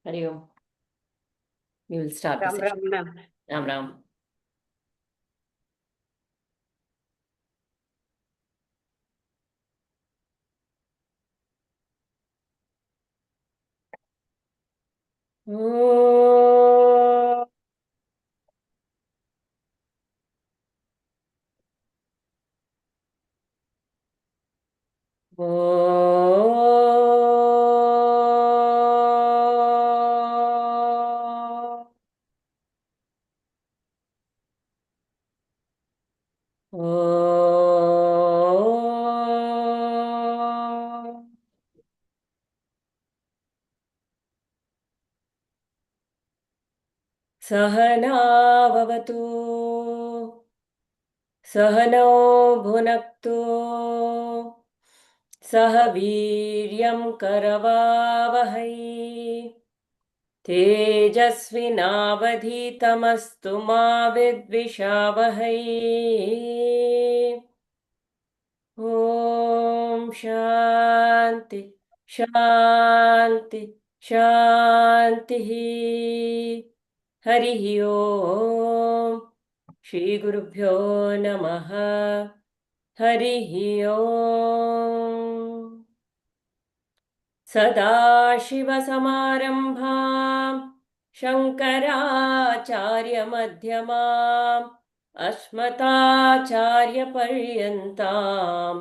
Hari Om. We will start the Ram session. Ram Ram. Ram Ram. Oh. Sahana bhavatu, Sahano bhunaktu, Sahaviryam karavavahai, Tejasvinavadhitamastu ma vidvishavahai. Om Shanti, Shanti, Shanti. Harihi Om. Shri Gurubhyo Namaha. Harihi Om. Sadashivasamarambham Shankaracharya-madhyamam Asmatacharya-paryantam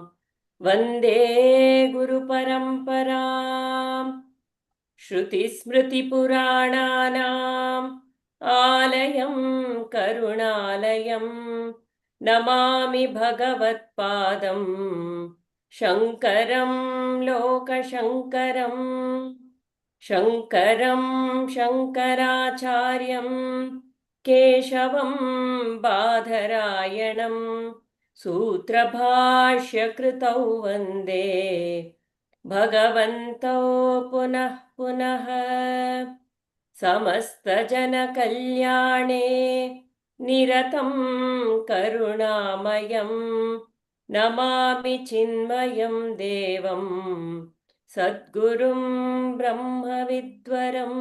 Vande Guru-paramparam Shruti-smriti-purananam Alayam Karunalayam Namami Bhagavat-padam Shankaram Lokashankaram Shankaram Shankaracharyam Keshavam Badharayanam Sutrabhashya-kritau Vande Bhagavantau Punah Punah Samasta-jana-kalyane Niratam Karunamayam Namami Chinmayam Devam Sadgurum Brahma-vidvaram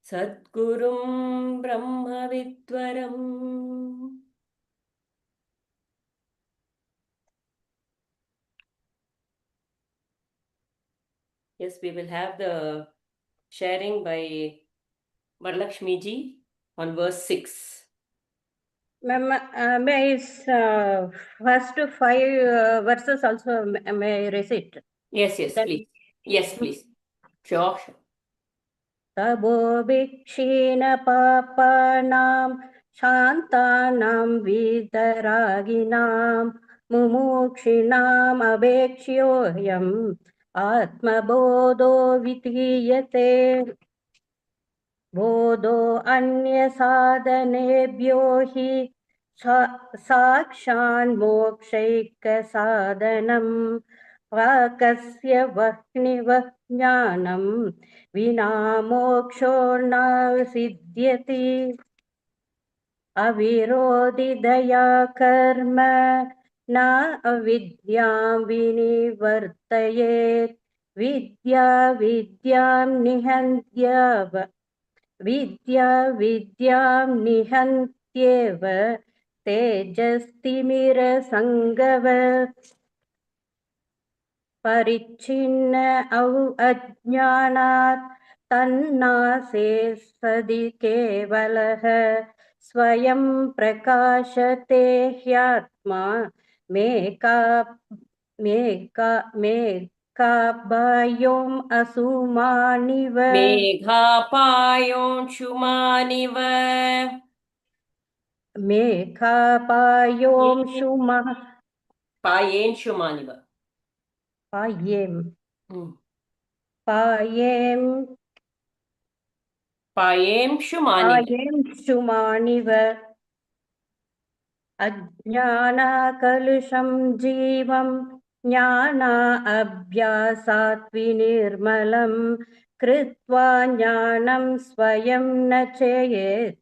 Sadgurum Brahma-vidvaram. Yes, we will have the sharing by Varalakshmi ji on verse 6. May first 5 verses also may recite. Yes, please. Yes, please. Sure. Tabo bhikshena papanam shantanam vitaraginam mumukshinam abhekshyoyam Atma Bodho vitiyate Bodho anya sadhanebhyo hi sakshan mokshaika sadhanam vakasya vahniva jnanam vina moksho na siddhyati avirodhi daya karma na avidyam vinivartayet vidya vidyam nihantyava Vidya vidyam nihantyeva tejastimira sangava parichinna au ajnanat tannase sadi kevalah swayam prakashate hyatma mekabhayom asumaniva Meghapayon Shumaniva Mekapayom Shuma Payen Shumaniva. Payem Shumaniva. Shumaniva Ajnana Kalusham Jivam Jnana Abhyasat Vinirmalam Kritva Jnanam Swayam Nachayet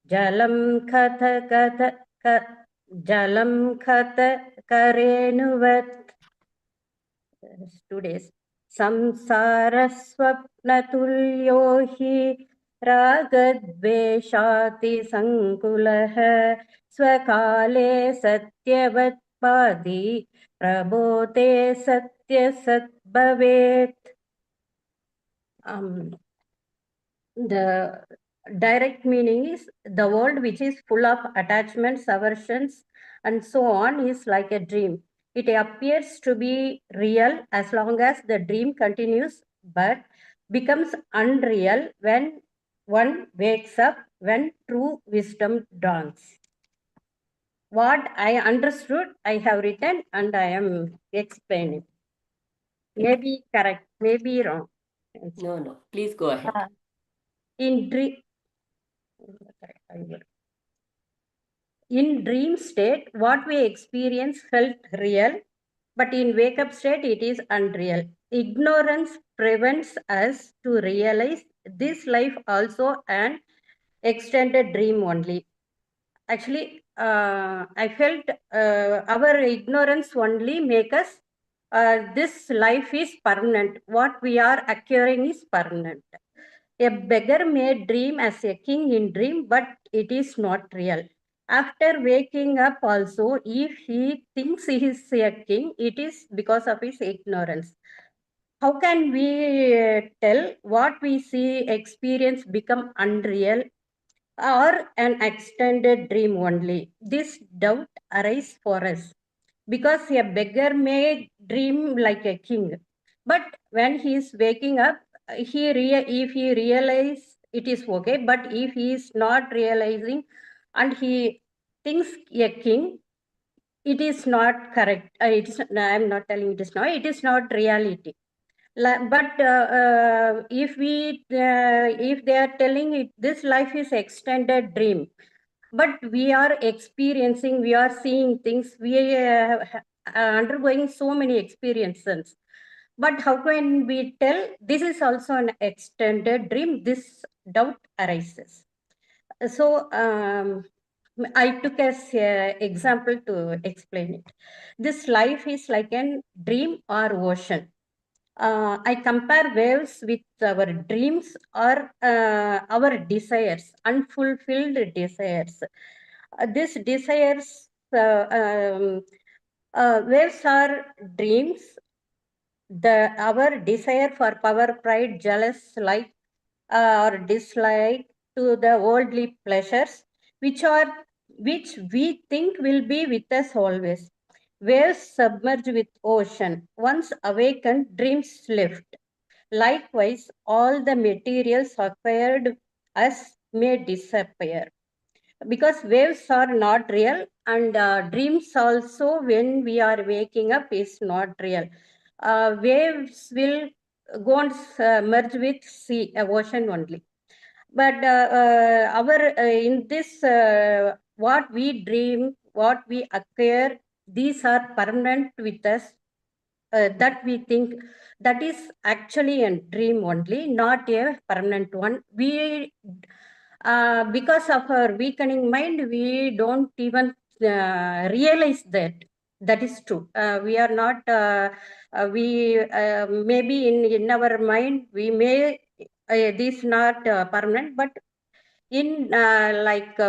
Jalam Kata Karenuvat. 2 days. संसारस्वप्नतुल्यो हि रागद्वेषातिसङ्कुलः स्वकाले सत्यवत्पादी प्रबोधे सत्यसद्भवेत्. The direct meaning is the world which is full of attachments, aversions, and so on is like a dream. It appears to be real as long as the dream continues, but becomes unreal when one wakes up, when true wisdom dawns. What I understood, I have written and I am explaining. Maybe correct, maybe wrong. No, please go ahead. In dream state, what we experience felt real, but in wake up state, it is unreal. Ignorance prevents us to realize this life also an extended dream only. Actually, I felt our ignorance only make us this life is permanent. What we are acquiring is permanent. A beggar may dream as a king in dream, but it is not real. After waking up also, if he thinks he is a king, it is because of his ignorance. How can we tell what we see, experience become unreal or an extended dream only? This doubt arises for us because a beggar may dream like a king, but when he is waking up, if he realize it is okay, but if he is not realizing and he thinks a king, it is not correct. I'm not telling it is not. It is not reality. But if they are telling it, this life is extended dream, but we are experiencing, we are seeing things, we are undergoing so many experiences, but how can we tell this is also an extended dream? This doubt arises. So I took as example to explain it. This life is like a dream or ocean. I compare waves with our dreams or our desires, unfulfilled desires. These desires, waves are dreams. Our desire for power, pride, jealous, like or dislike to the worldly pleasures, which we think will be with us always. Waves submerge with ocean. Once awakened, dreams lift. Likewise, all the materials acquired us may disappear because waves are not real, and dreams also when we are waking up is not real. Waves will go and merge with sea, ocean only. But our in this what we dream, what we acquire, these are permanent with us. That we think that is actually a dream only, not a permanent one. We because of our weakening mind, we don't even realize that that is true. We are not we maybe in our mind we may this not permanent, but in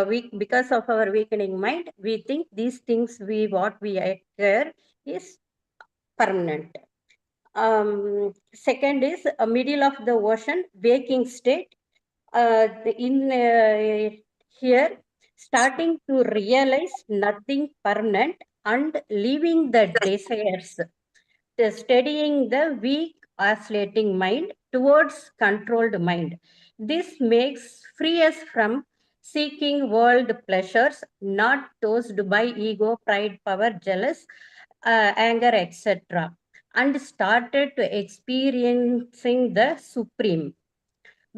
we, because of our weakening mind, we think these things we what we acquire is permanent. Second is a middle of the ocean, waking state. In here, starting to realize nothing permanent and leaving the desires, steadying the weak oscillating mind towards controlled mind. This makes free us from seeking world pleasures not caused by ego, pride, power, jealous, anger, etc., and started to experiencing the supreme.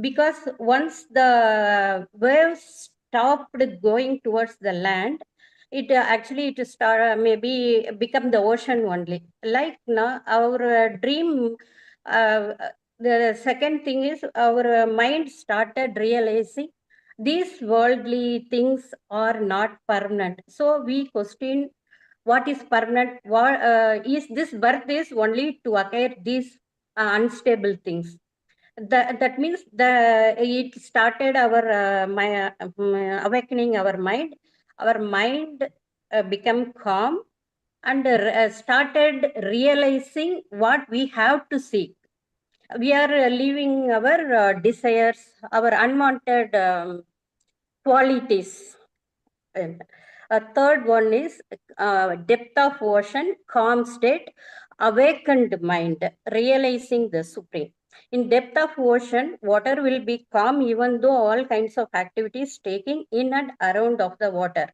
Because once the waves stopped going towards the land, it actually it start maybe become the ocean only. Like now our dream, uh, the second thing is our mind started realizing these worldly things are not permanent. So we question what is permanent. What is this birth is only to acquire this, unstable things. That means it started our awakening our mind. Our mind become calm and started realizing what we have to seek. We are leaving our desires, our unwanted qualities. And a third one is depth of ocean, calm state, awakened mind, realizing the supreme. In depth of ocean, water will be calm even though all kinds of activities taking in and around of the water.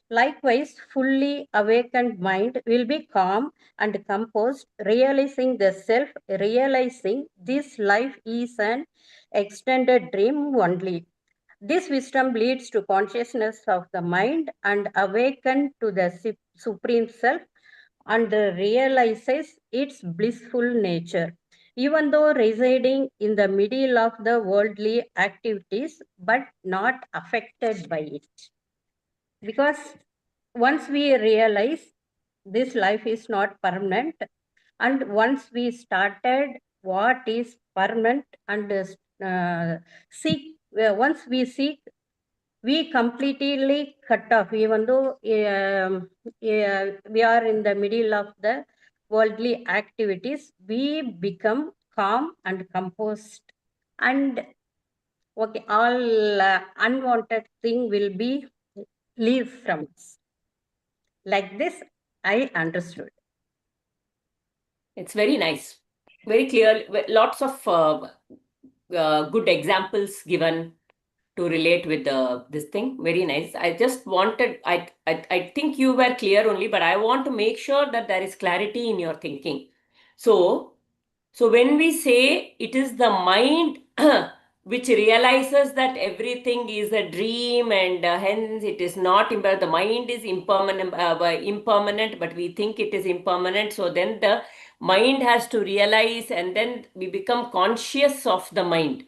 Likewise, fully awakened mind will be calm and composed, realizing the self, realizing this life is an extended dream only. This wisdom leads to consciousness of the mind and awaken to the supreme self and realizes its blissful nature, even though residing in the middle of the worldly activities but not affected by it. Because once we realize this life is not permanent, and once we started what is permanent and seek, once we seek, we completely cut off, even though we are in the middle of the worldly activities, we become calm and composed, and okay, all unwanted thing will be leave from us. Like this, I understood. It's very nice, very clear, lots of good examples given to relate with this thing. Very nice. I just wanted, I think you were clear only, but I want to make sure that there is clarity in your thinking. So when we say it is the mind which realizes that everything is a dream, and hence it is not the mind is impermanent, but we think it is impermanent. So then the mind has to realize, and then we become conscious of the mind.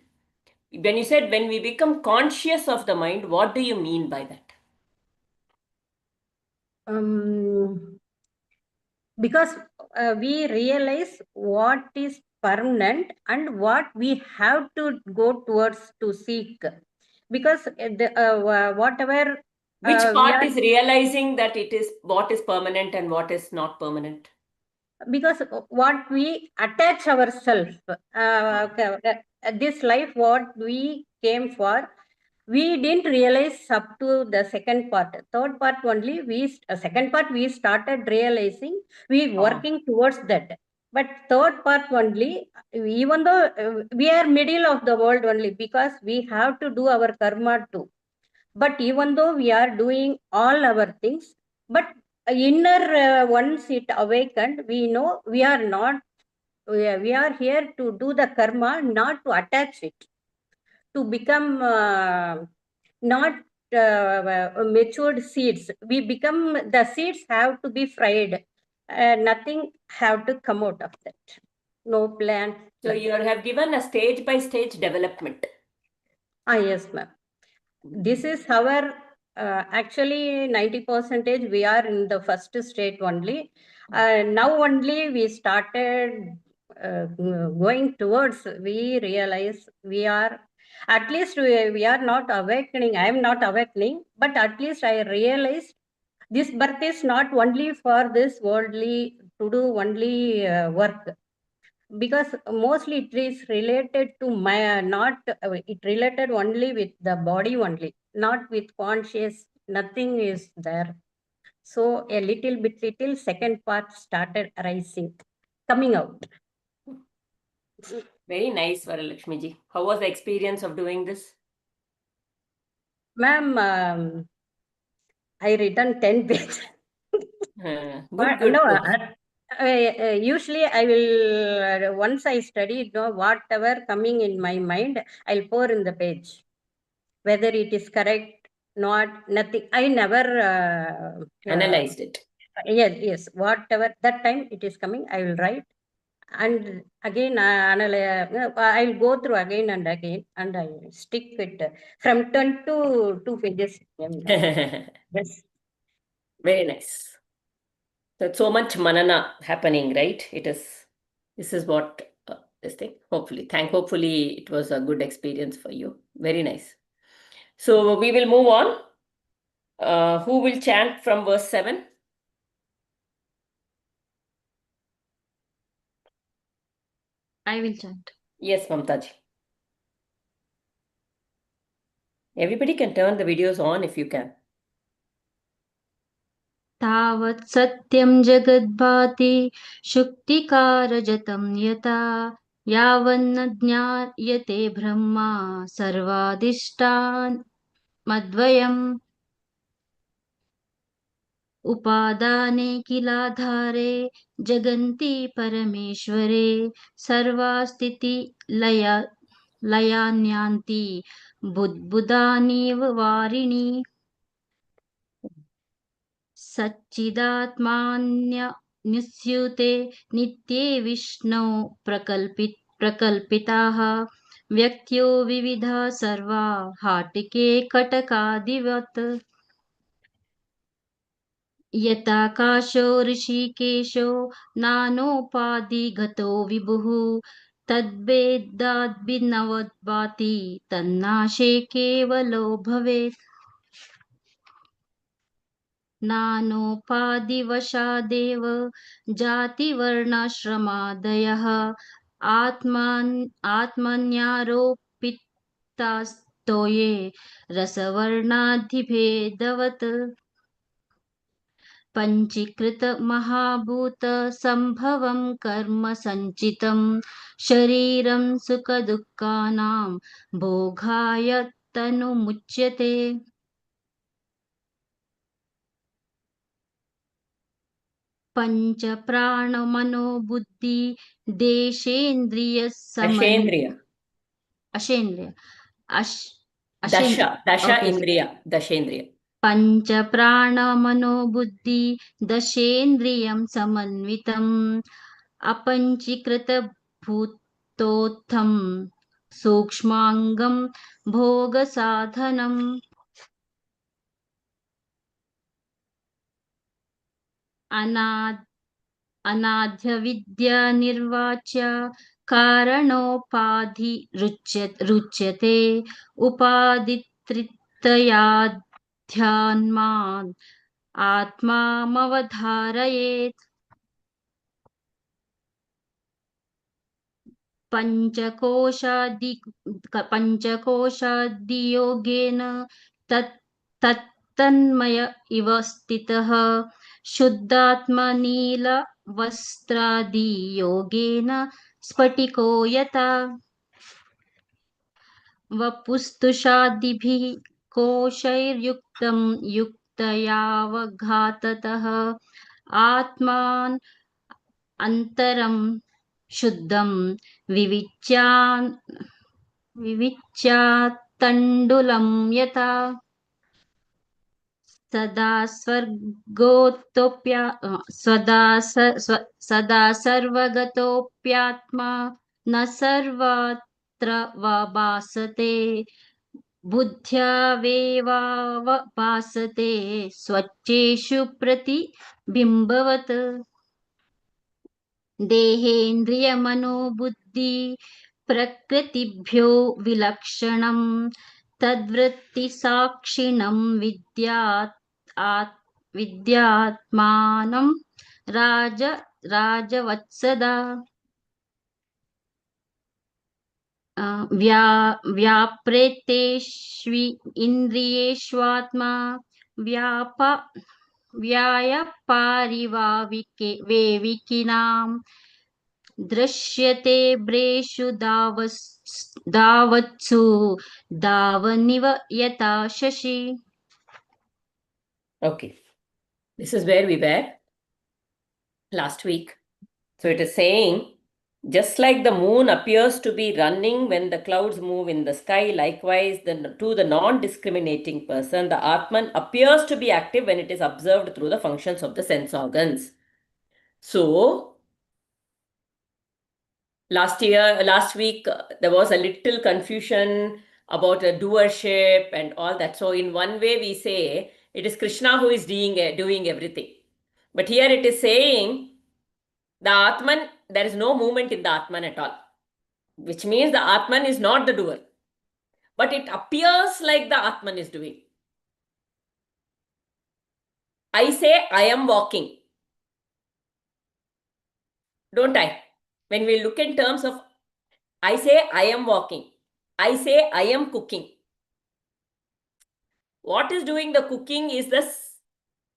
When you said when we become conscious of the mind, what do you mean by that? Because we realize what is permanent and what we have to go towards to seek. Because whatever Which we part are, is realizing that it is what is permanent and what is not permanent? because what we attach ourselves, this life, what we came for, we didn't realize up to the second part. Third part only, second part we started realizing, we Uh-huh. working towards that. But third part only, even though we are middle of the world only, because we have to do our karma too. But even though we are doing all our things, but inner once it awakened, we know we are not, we are here to do the karma, not to attach it, to become not matured seeds. We become, the seeds have to be fried. Nothing have to come out of that. No plant. So you have given a stage by stage development. Ah, yes, ma'am. This is our actually 90 percentage. We are in the first state only. Now only we started going towards. We realize we are, at least we are not awakening. I am not awakening, but at least I realized this birth is not only for this worldly to do only work, because mostly it is related to my not it related only with the body only, not with conscious, nothing is there. So a little second part started arising, coming out. Very nice, Varalakshmi ji. How was the experience of doing this? Ma'am, I written 10 pages. Good, No, good, good. usually I will, once I study, whatever coming in my mind, I'll pour in the page. Whether it is correct, not, nothing. I never, Analyzed it. yes, whatever, that time it is coming, I will write. And again, I'll go through again and again, and I will stick with from 10 to 2 pages. Yes. Very nice. So much manana happening, right? This is what this thing. Hopefully it was a good experience for you. Very nice. So we will move on. Who will chant from verse 7? I will chant. Yes, Mamtaji. Everybody can turn the videos on if you can. तावत् सत्यं जगद्भाति शुक्तिकारजतं यथा यावन्न ज्ञायते ब्रह्मा सर्वादिष्टान् मद्वयम् उपादाने किलाधारे जगन्ति परमेश्वरे सर्वास्थितिलया लयान्यान्ति बुद्बुदानीव वारिणि सच्चिदात्मान्यनुस्यूते नित्ये विष्णौ प्रकल्पिताः व्यक्त्यो विविधा सर्वा हाटिके कटकादिवत् यथाकाशो ऋषिकेशो नानोपाधिगतो विभुः तद्भेदाद्भिन्नवद्भाति तन्नाशे केवलो भवेत् नानोपाधिवशादेव जातिवर्णाश्रमादयः आत्मन्यारोपितास्तो ये रसवर्णाधिभेदवत् पञ्चीकृतमहाभूतसम्भवं कर्म सञ्चितं शरीरं सुखदुःखानां भोगाय तनुमुच्यते पञ्चप्राणमनोबुद्धि Dashendriya. अशेन्द्रिय Dasha okay Indriya. Dashendriya. पञ्चप्राणमनोबुद्धि दशेन्द्रियं समन्वितम् अपञ्चीकृतभूतोत्थं सूक्ष्माङ्गं भोगसाधनम् अनाद्यविद्यानिर्वाच्य कारणोपाधिरुच्यते उपाधित्रितयाध्यात्मात् आत्मामवधारयेत् पञ्चकोशादियोगेन तत्तन्मय इव स्थितः शुद्धात्मनीलवस्त्रादियोगेन स्फटिको यथा वपुस्तुषादिभिः कोशैर्युक्तं युक्तयावघाततः आत्मान् अन्तरं शुद्धं विविच्यात्तण्डुलं यथा सदा सर्वगतोऽप्यात्मा न सर्वत्र वा भासते बुद्ध्यावेवावभासते स्वच्छेषु प्रतिबिम्बवत् देहेन्द्रियमनोबुद्धि प्रकृतिभ्यो विलक्षणं तद्वृत्तिसाक्षिणं विद्यात्मानं राजवत्सदा व्याप्रेतेष्वि इन्द्रियेष्वात्मा वेविकिनां दृश्यते ब्रेषु धावत्सु धावनिव यथा Shashi. Okay. This is where we were last week. So it is saying, just like the moon appears to be running when the clouds move in the sky, likewise, to the non-discriminating person, the Atman appears to be active when it is observed through the functions of the sense organs. So, last week, there was a little confusion about the doership and all that. So, in one way, we say it is Krishna who is doing everything. But here it is saying the Atman, there is no movement in the Atman at all. which means the Atman is not the doer. But it appears like the Atman is doing. I say I am walking. Don't I? When we look in terms of I say I am walking. I say I am cooking. What is doing the cooking is the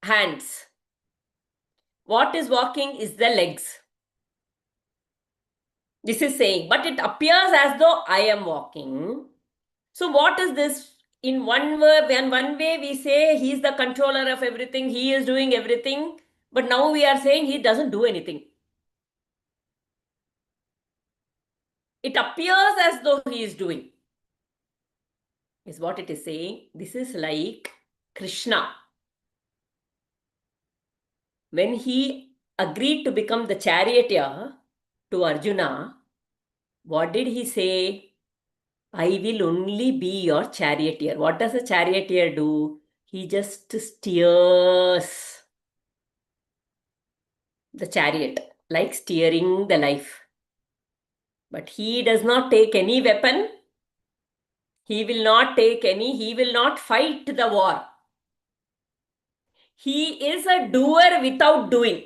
hands. What is walking is the legs. This is saying, but it appears as though I am walking. So what is this? In one way we say he is the controller of everything, he is doing everything, but now we are saying he doesn't do anything. It appears as though he is doing, is what it is saying. This is like Krishna. When he agreed to become the charioteer to Arjuna, what did he say? I will only be your charioteer. What does a charioteer do? He just steers the chariot, like steering the life. But he does not take any weapon. He will not fight the war. He is a doer without doing.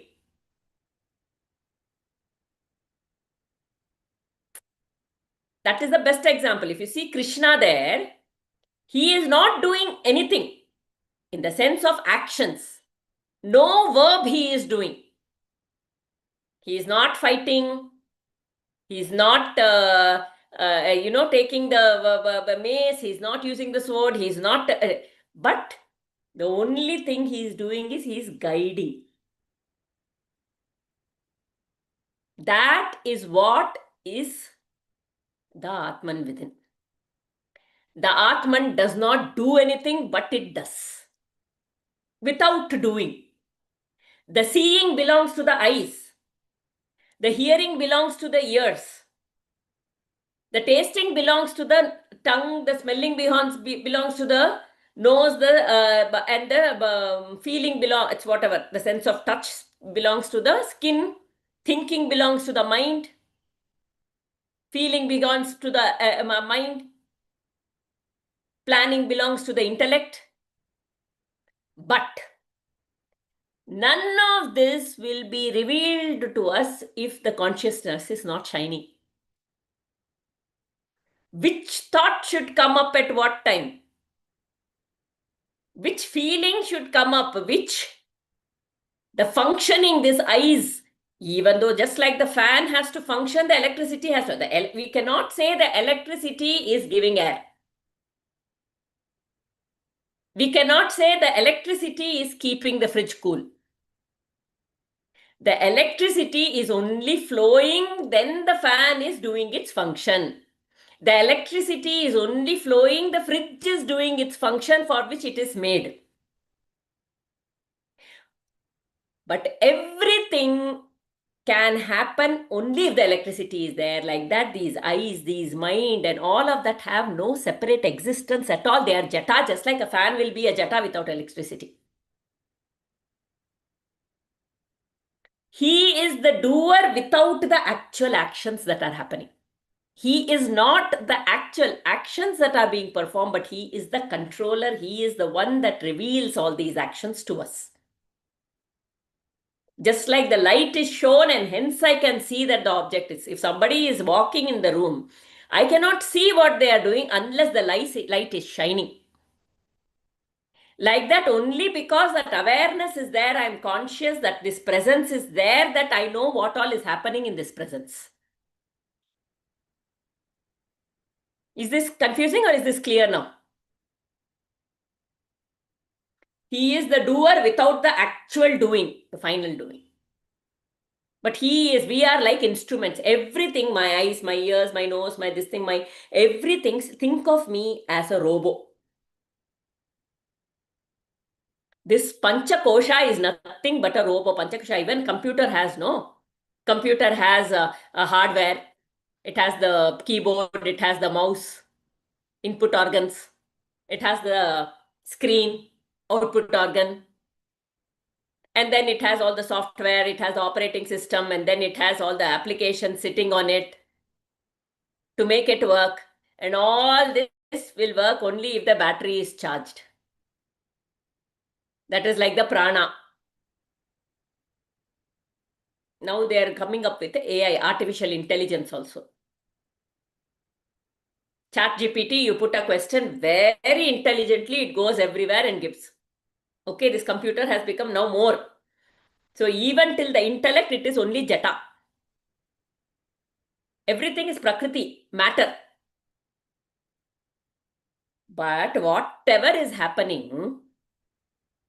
That is the best example. If you see Krishna there, he is not doing anything in the sense of actions. No verb he is doing. He is not fighting. He is not, taking the mace. He is not using the sword. He is not. But the only thing he is doing is he is guiding. That is what is the Atman within. The Atman does not do anything, but it does. Without doing. The seeing belongs to the eyes. The hearing belongs to the ears. The tasting belongs to the tongue. The smelling belongs to the nose. And the feeling belongs, it's whatever. The sense of touch belongs to the skin. Thinking belongs to the mind. Feeling belongs to the mind. Planning belongs to the intellect. But none of this will be revealed to us if the consciousness is not shining. Which thought should come up at what time? Which feeling should come up? The functioning, this eyes, even though just like the fan has to function, the electricity has to. We cannot say the electricity is giving air. We cannot say the electricity is keeping the fridge cool. The electricity is only flowing, then the fan is doing its function. The electricity is only flowing, the fridge is doing its function for which it is made. But everything can happen only if the electricity is there. Like that, these eyes, these mind, and all of that have no separate existence at all. They are jata, just like a fan will be a jata without electricity. He is the doer without the actual actions that are happening. He is not the actual actions that are being performed, but he is the controller. He is the one that reveals all these actions to us. Just like the light is shown, and hence I can see that the object is. If somebody is walking in the room, I cannot see what they are doing unless the light is shining. Like that, only because that awareness is there, I am conscious that this presence is there, that I know what all is happening in this presence. Is this confusing or is this clear now? He is the doer without the actual doing, the final doing. But we are like instruments. Everything, my eyes, my ears, my nose, my this thing, my everything, think of me as a robot. This Panchakosha is nothing but a robo Panchakosha. Even computer has no. Computer has a hardware. It has the keyboard. It has the mouse, input organs. It has the screen, output organ. And then it has all the software. It has the operating system. And then it has all the applications sitting on it. to make it work. And all this will work only if the battery is charged. That is like the prana. Now they are coming up with AI, artificial intelligence also. Chat GPT, you put a question very intelligently, it goes everywhere and gives. Okay, this computer has become now more. So even till the intellect, it is only jata. Everything is prakriti, matter. But whatever is happening,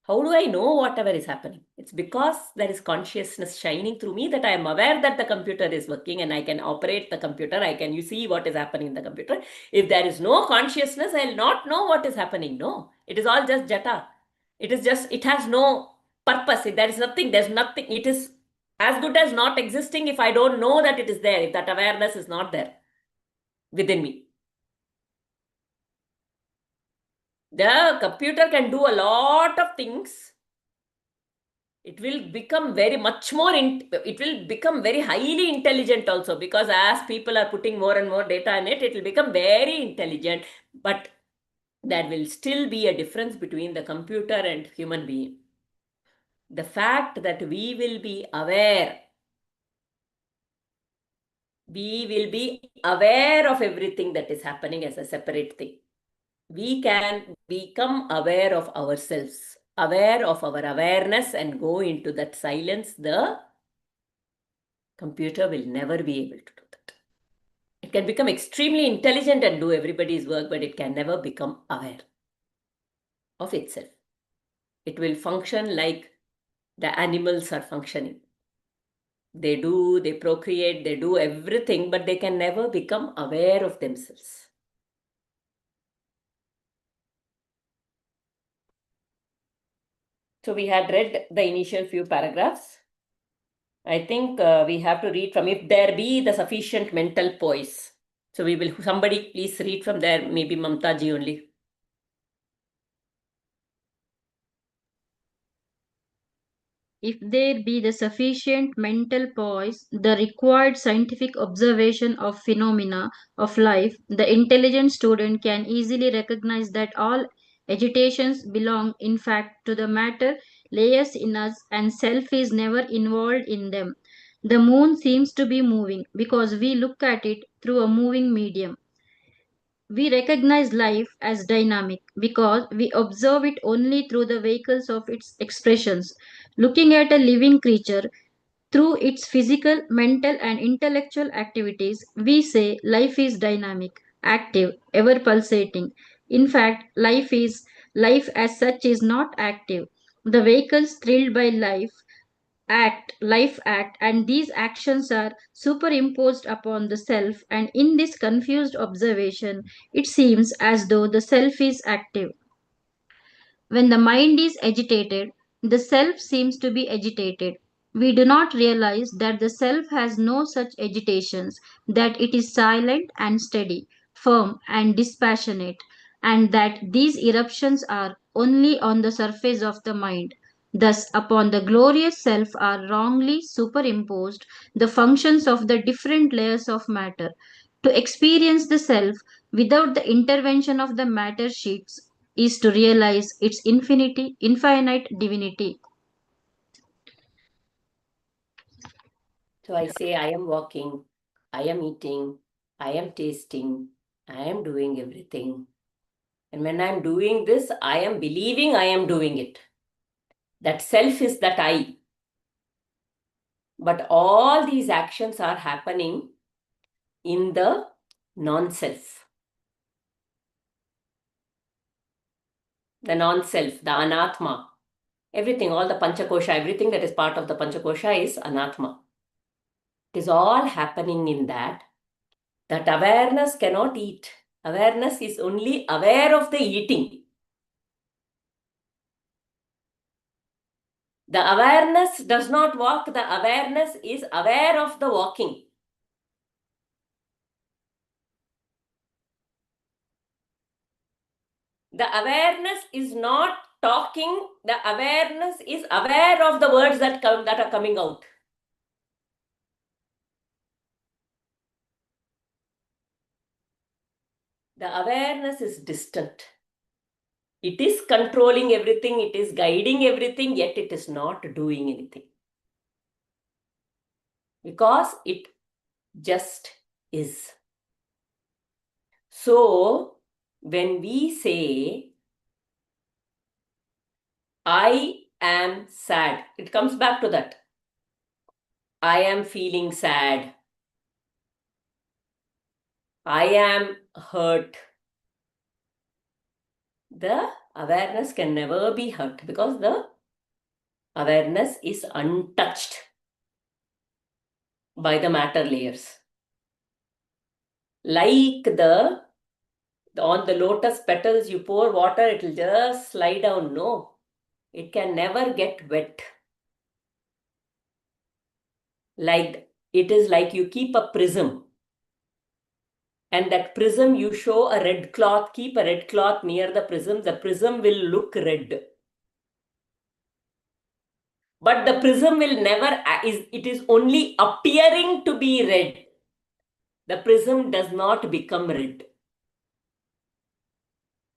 how do I know whatever is happening? It's because there is consciousness shining through me that I am aware that the computer is working and I can operate the computer. I can you see what is happening in the computer. If there is no consciousness, I'll not know what is happening. No, it is all just jata. It is just, it has no purpose. There is nothing, there's nothing. It is as good as not existing if I don't know that it is there, if that awareness is not there within me. The computer can do a lot of things. It will become very much more, it will become very highly intelligent also, because as people are putting more and more data in it, it will become very intelligent. But there will still be a difference between the computer and human being. The fact that we will be aware of everything that is happening as a separate thing. We can become aware of ourselves, aware of our awareness, and go into that silence. The computer will never be able to do that. It can become extremely intelligent and do everybody's work, but it can never become aware of itself. It will function like the animals are functioning. They procreate, they do everything, but they can never become aware of themselves. So we had read the initial few paragraphs. I think we have to read from if there be the sufficient mental poise. So we will, somebody please read from there, maybe Mamta ji only. If there be the sufficient mental poise, the required scientific observation of phenomena of life, the intelligent student can easily recognize that all agitations belong in fact to the matter layers in us and self is never involved in them. The moon seems to be moving because we look at it through a moving medium. We recognize life as dynamic because we observe it only through the vehicles of its expressions. Looking at a living creature through its physical, mental, and intellectual activities, we say life is dynamic, active, ever pulsating. In fact, life as such is not active. The vehicles thrilled by life act, and these actions are superimposed upon the self, and in this confused observation, it seems as though the self is active. When the mind is agitated, the self seems to be agitated. We do not realize that the self has no such agitations, that it is silent and steady, firm and dispassionate, and that these eruptions are only on the surface of the mind. Thus, upon the glorious self are wrongly superimposed the functions of the different layers of matter. To experience the self without the intervention of the matter sheets is to realize its infinite divinity. So I say, I am walking, I am eating, I am tasting, I am doing everything. And when I'm doing this, I am believing I am doing it. That self is that I. But all these actions are happening in the non-self. The non-self, the anatma. Everything, all the panchakosha, everything that is part of the panchakosha is anatma. It is all happening in that. That awareness cannot eat. Awareness is only aware of the eating. The awareness does not walk. The awareness is aware of the walking. The awareness is not talking. The awareness is aware of the words that are coming out. The awareness is distant. It is controlling everything, it is guiding everything, yet it is not doing anything. Because it just is. So, when we say, I am sad, it comes back to that. I am feeling sad. I am hurt. The awareness can never be hurt because the awareness is untouched by the matter layers. Like on the lotus petals, you pour water, it will just slide down. No, it can never get wet. Like it is like you keep a prism, and that prism you show a red cloth, keep a red cloth near the prism will look red. But the prism will never, it is only appearing to be red. The prism does not become red.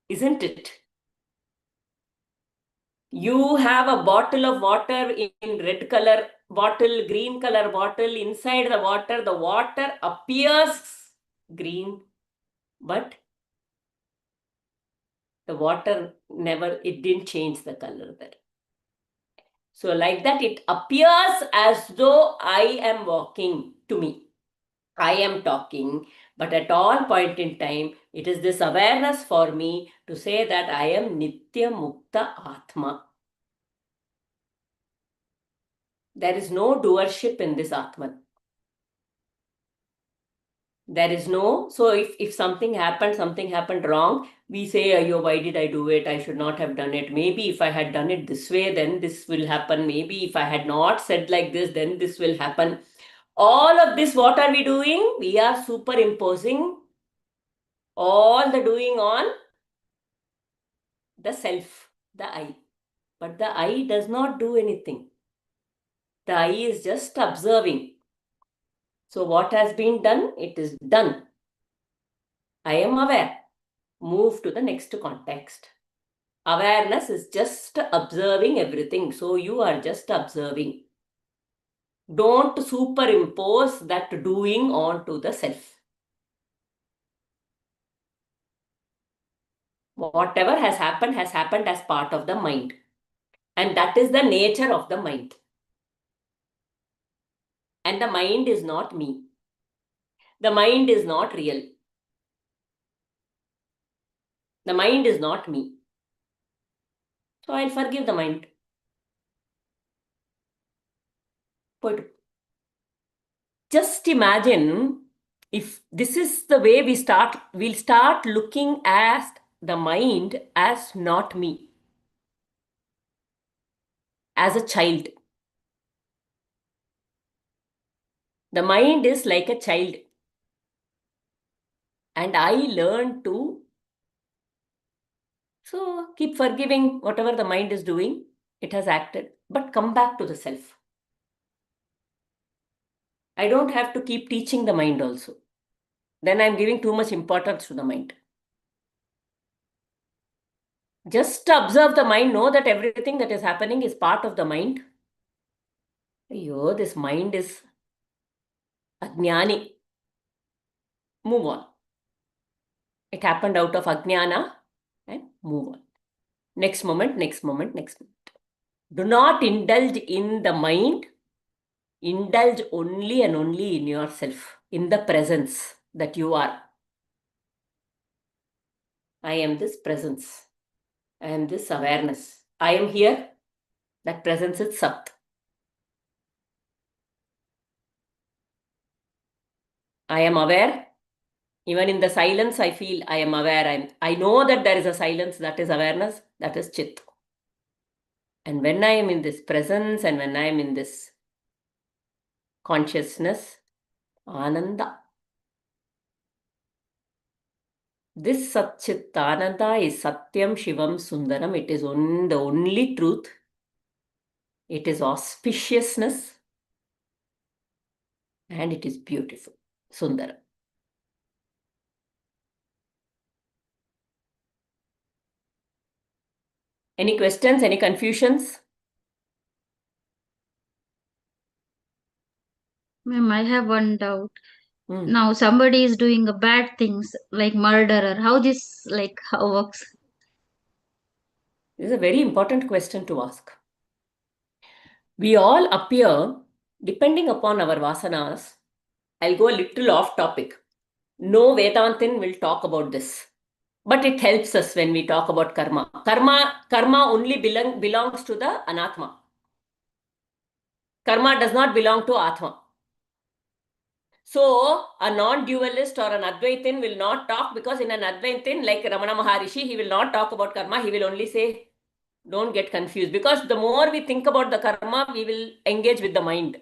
Isn't it? You have a bottle of water in red color bottle, green color bottle. Inside the water appears green, but the water it didn't change the color there. So like that, it appears as though I am walking to me. I am talking, but at all point in time, it is this awareness for me to say that I am Nitya Mukta Atma. There is no doership in this Atman. There is no, so if something happened wrong, we say, Ayo, why did I do it? I should not have done it. Maybe if I had done it this way, then this will happen. Maybe if I had not said like this, then this will happen. All of this, what are we doing? We are superimposing all the doing on the self, the I. But the I does not do anything. The I is just observing. So what has been done? It is done. I am aware. Move to the next context. Awareness is just observing everything. So you are just observing. Don't superimpose that doing onto the self. Whatever has happened as part of the mind. And that is the nature of the mind. And the mind is not me. The mind is not real. The mind is not me. So I'll forgive the mind. But just imagine if this is the way we'll start looking at the mind as not me. As a child. The mind is like a child. And I learn to keep forgiving whatever the mind is doing. It has acted. But come back to the self. I don't have to keep teaching the mind also. Then I'm giving too much importance to the mind. Just observe the mind, know that everything that is happening is part of the mind. This mind is ajnani. Move on. It happened out of ajnana and move on. Next moment. Do not indulge in the mind. Indulge only and only in yourself, in the presence that you are. I am this presence. I am this awareness. I am here. That presence is Sat. I am aware. Even in the silence, I feel I am aware. I know that there is a silence, that is awareness, that is Chit. And when I am in this presence and when I am in this consciousness, Ananda. This Satchit Ananda is Satyam Shivam Sundaram. It is the only truth. It is auspiciousness. And it is beautiful. Sundaram. Any questions? Any confusions? Ma'am, I have one doubt. Hmm. Now somebody is doing a bad things like murderer. How this how works? This is a very important question to ask. We all appear, depending upon our vasanas. I'll go a little off topic. No Vedantin will talk about this. But it helps us when we talk about karma. Karma only belongs to the anatma. Karma does not belong to Atma. So, a non-dualist or an Advaitin will not talk, because in an Advaitin, like Ramana Maharishi, he will not talk about karma. He will only say, don't get confused. Because the more we think about the karma, we will engage with the mind.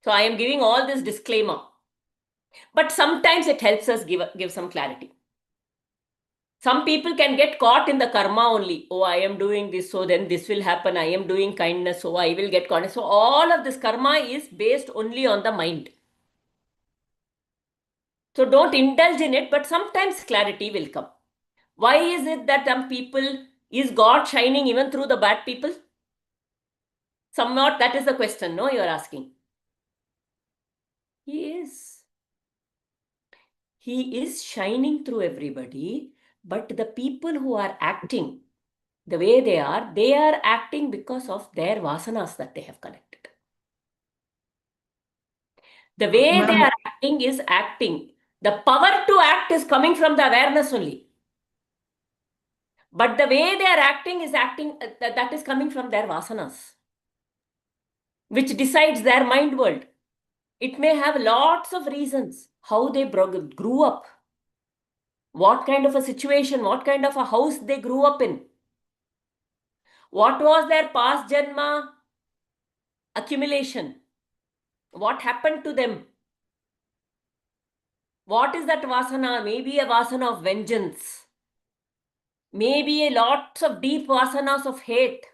So, I am giving all this disclaimer. But sometimes it helps us give some clarity. Some people can get caught in the karma only. Oh, I am doing this, so then this will happen. I am doing kindness, so I will get caught. So all of this karma is based only on the mind. So don't indulge in it, but sometimes clarity will come. Why is it that some people, is God shining even through the bad people? Somewhat that is the question, no, you are asking. He is. He is shining through everybody, but the people who are acting the way they are acting because of their vasanas that they have collected. The way they Ma'am, are acting is acting. The power to act is coming from the awareness only. But the way they are acting is that is coming from their vasanas, which decides their mind world. It may have lots of reasons how they grew up, what kind of a situation, what kind of a house they grew up in, what was their past janma accumulation, what happened to them. What is that vasana? Maybe a vasana of vengeance. Maybe a lots of deep vasanas of hate.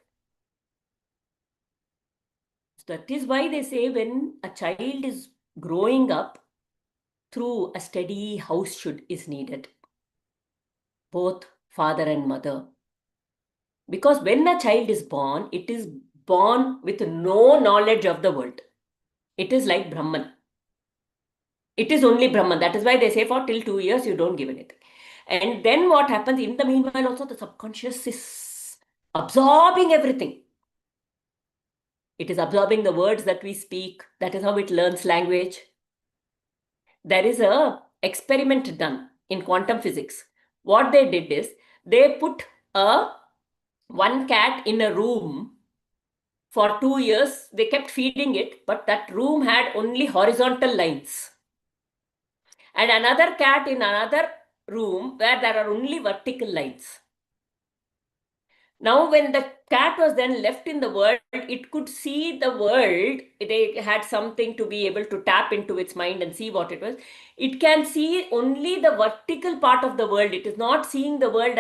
That is why they say when a child is growing up, through a steady house is needed. Both father and mother. Because when a child is born, it is born with no knowledge of the world. It is like Brahman. It is only Brahman. That is why they say for till 2 years you don't give anything. And then what happens in the meanwhile, also the subconscious is absorbing everything. It is absorbing the words that we speak. That is how it learns language. There is a experiment done in quantum physics. What they did is they put one cat in a room for 2 years. They kept feeding it, but that room had only horizontal lines. And another cat in another room where there are only vertical lines. Now, when the cat was then left in the world, it could see the world. They had something to be able to tap into its mind and see what it was. It can see only the vertical part of the world. It is not seeing the world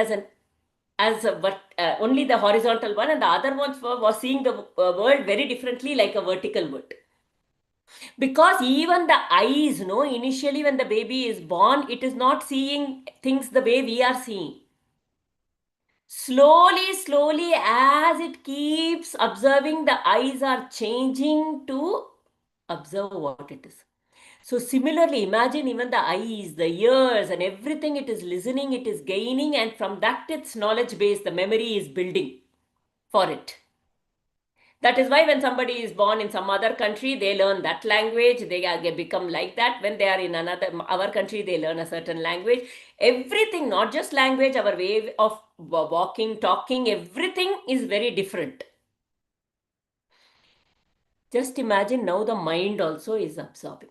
only the horizontal one, and the other ones was seeing the world very differently, like a vertical world. Because even the eyes, no, initially when the baby is born, it is not seeing things the way we are seeing. Slowly, as it keeps observing, the eyes are changing to observe what it is. So similarly, imagine even the eyes, the ears, and everything, it is listening, it is gaining, and from that its knowledge base, the memory is building for it. That is why when somebody is born in some other country, they learn that language, they become like that. When they are in our country, they learn a certain language. Everything, not just language, our way of walking, talking, everything is very different. Just imagine now the mind also is absorbing.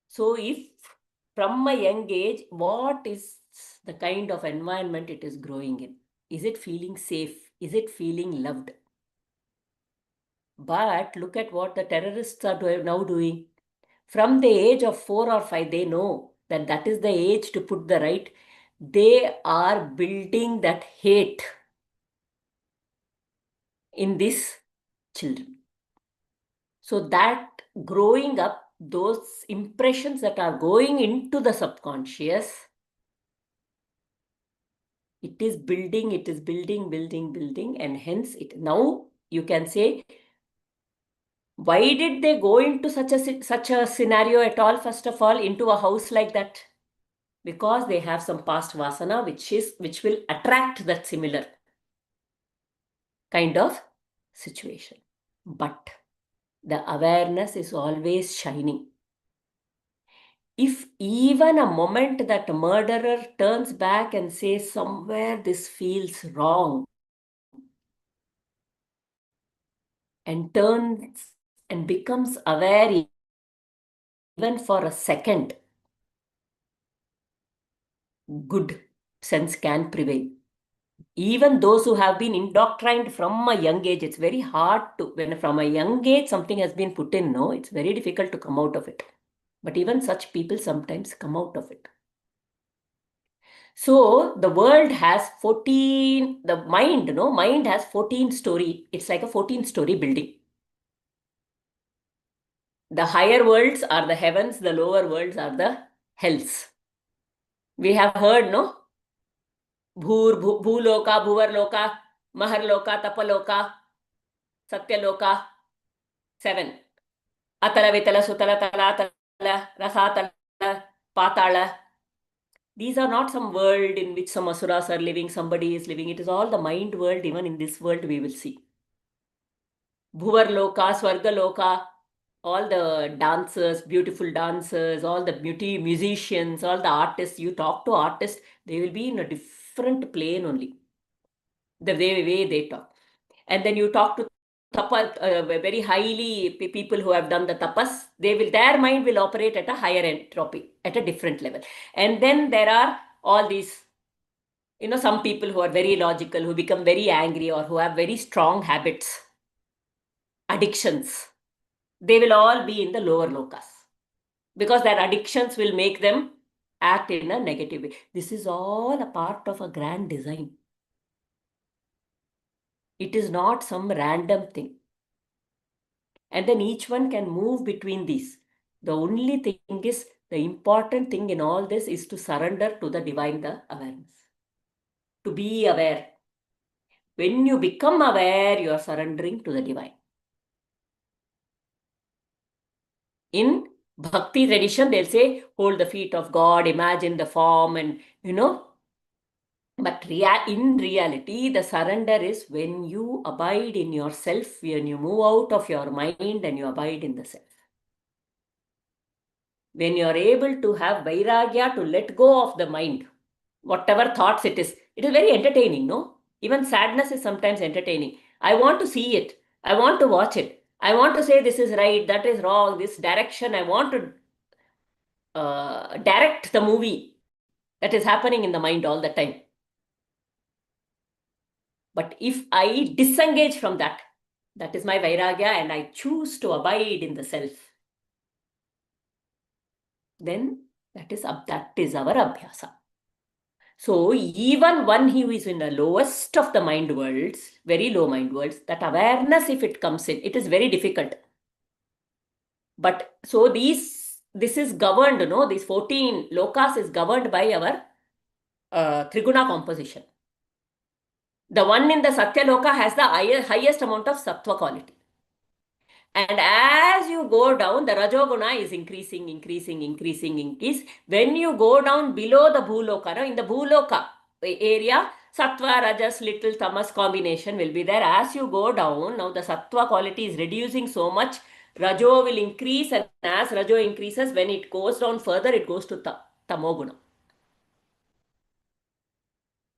So if from a young age, what is the kind of environment it is growing in? Is it feeling safe? Is it feeling loved? But look at what the terrorists are now doing. From the age of 4 or 5, they know that that is the age to put the right. They are building that hate in these children. So that growing up, those impressions that are going into the subconscious, It is building, building, and hence it now you can say, why did they go into such a scenario at all? First of all, into a house like that, because they have some past vasana, which will attract that similar kind of situation. But the awareness is always shining. If even a moment that murderer turns back and says, somewhere this feels wrong, and turns and becomes aware even for a second, good sense can prevail. Even those who have been indoctrined from a young age, it's very hard to, when from a young age something has been put in, no, it's very difficult to come out of it. But even such people sometimes come out of it. So the world has 14, the mind, no, mind has 14 story. It's like a 14-story building. The higher worlds are the heavens, the lower worlds are the hells. We have heard, no? Bhuloka, Bhuvarloka, Maharloka, Tapaloka, Satyaloka, 7. Atala, Vitala, Sutala, Talatala, Rasatala, Patala. These are not some world in which some asuras are living, somebody is living. It is all the mind world. Even in this world we will see. Bhuvarloka, Swargaloka, all the dancers, beautiful dancers, all the beauty musicians, all the artists. You talk to artists, they will be in a different plane only. The way they talk. And then you talk to tapas, very highly people who have done the tapas, their mind will operate at a higher entropy, at a different level. And then there are all these, some people who are very logical, who become very angry, or who have very strong habits, addictions. They will all be in the lower lokas, because their addictions will make them act in a negative way. This is all a part of a grand design. It is not some random thing. And then each one can move between these. The only thing is, the important thing in all this is to surrender to the divine, the awareness. To be aware. When you become aware, you are surrendering to the divine. In Bhakti tradition, they'll say, hold the feet of God, imagine the form, and But in reality, the surrender is when you abide in yourself, when you move out of your mind and you abide in the self. When you are able to have vairagya, to let go of the mind, whatever thoughts it is very entertaining, no? Even sadness is sometimes entertaining. I want to see it. I want to watch it. I want to say this is right, that is wrong, this direction. I want to direct the movie that is happening in the mind all the time. But if I disengage from that, that is my vairagya, and I choose to abide in the self, then that is our abhyasa. So even one who is in the lowest of the mind worlds, very low mind worlds, that awareness, if it comes in, it is very difficult. But so this is governed, these 14 lokas is governed by our Triguna composition. The one in the Satya Loka has the highest amount of Sattva quality. And as you go down, the Rajoguna is increasing. When you go down below the Bhuloka, in the Bhuloka area, Sattva, Rajas, little Tamas combination will be there. As you go down, now the Sattva quality is reducing so much, Rajo will increase, and as Rajo increases, when it goes down further, it goes to Tamoguna.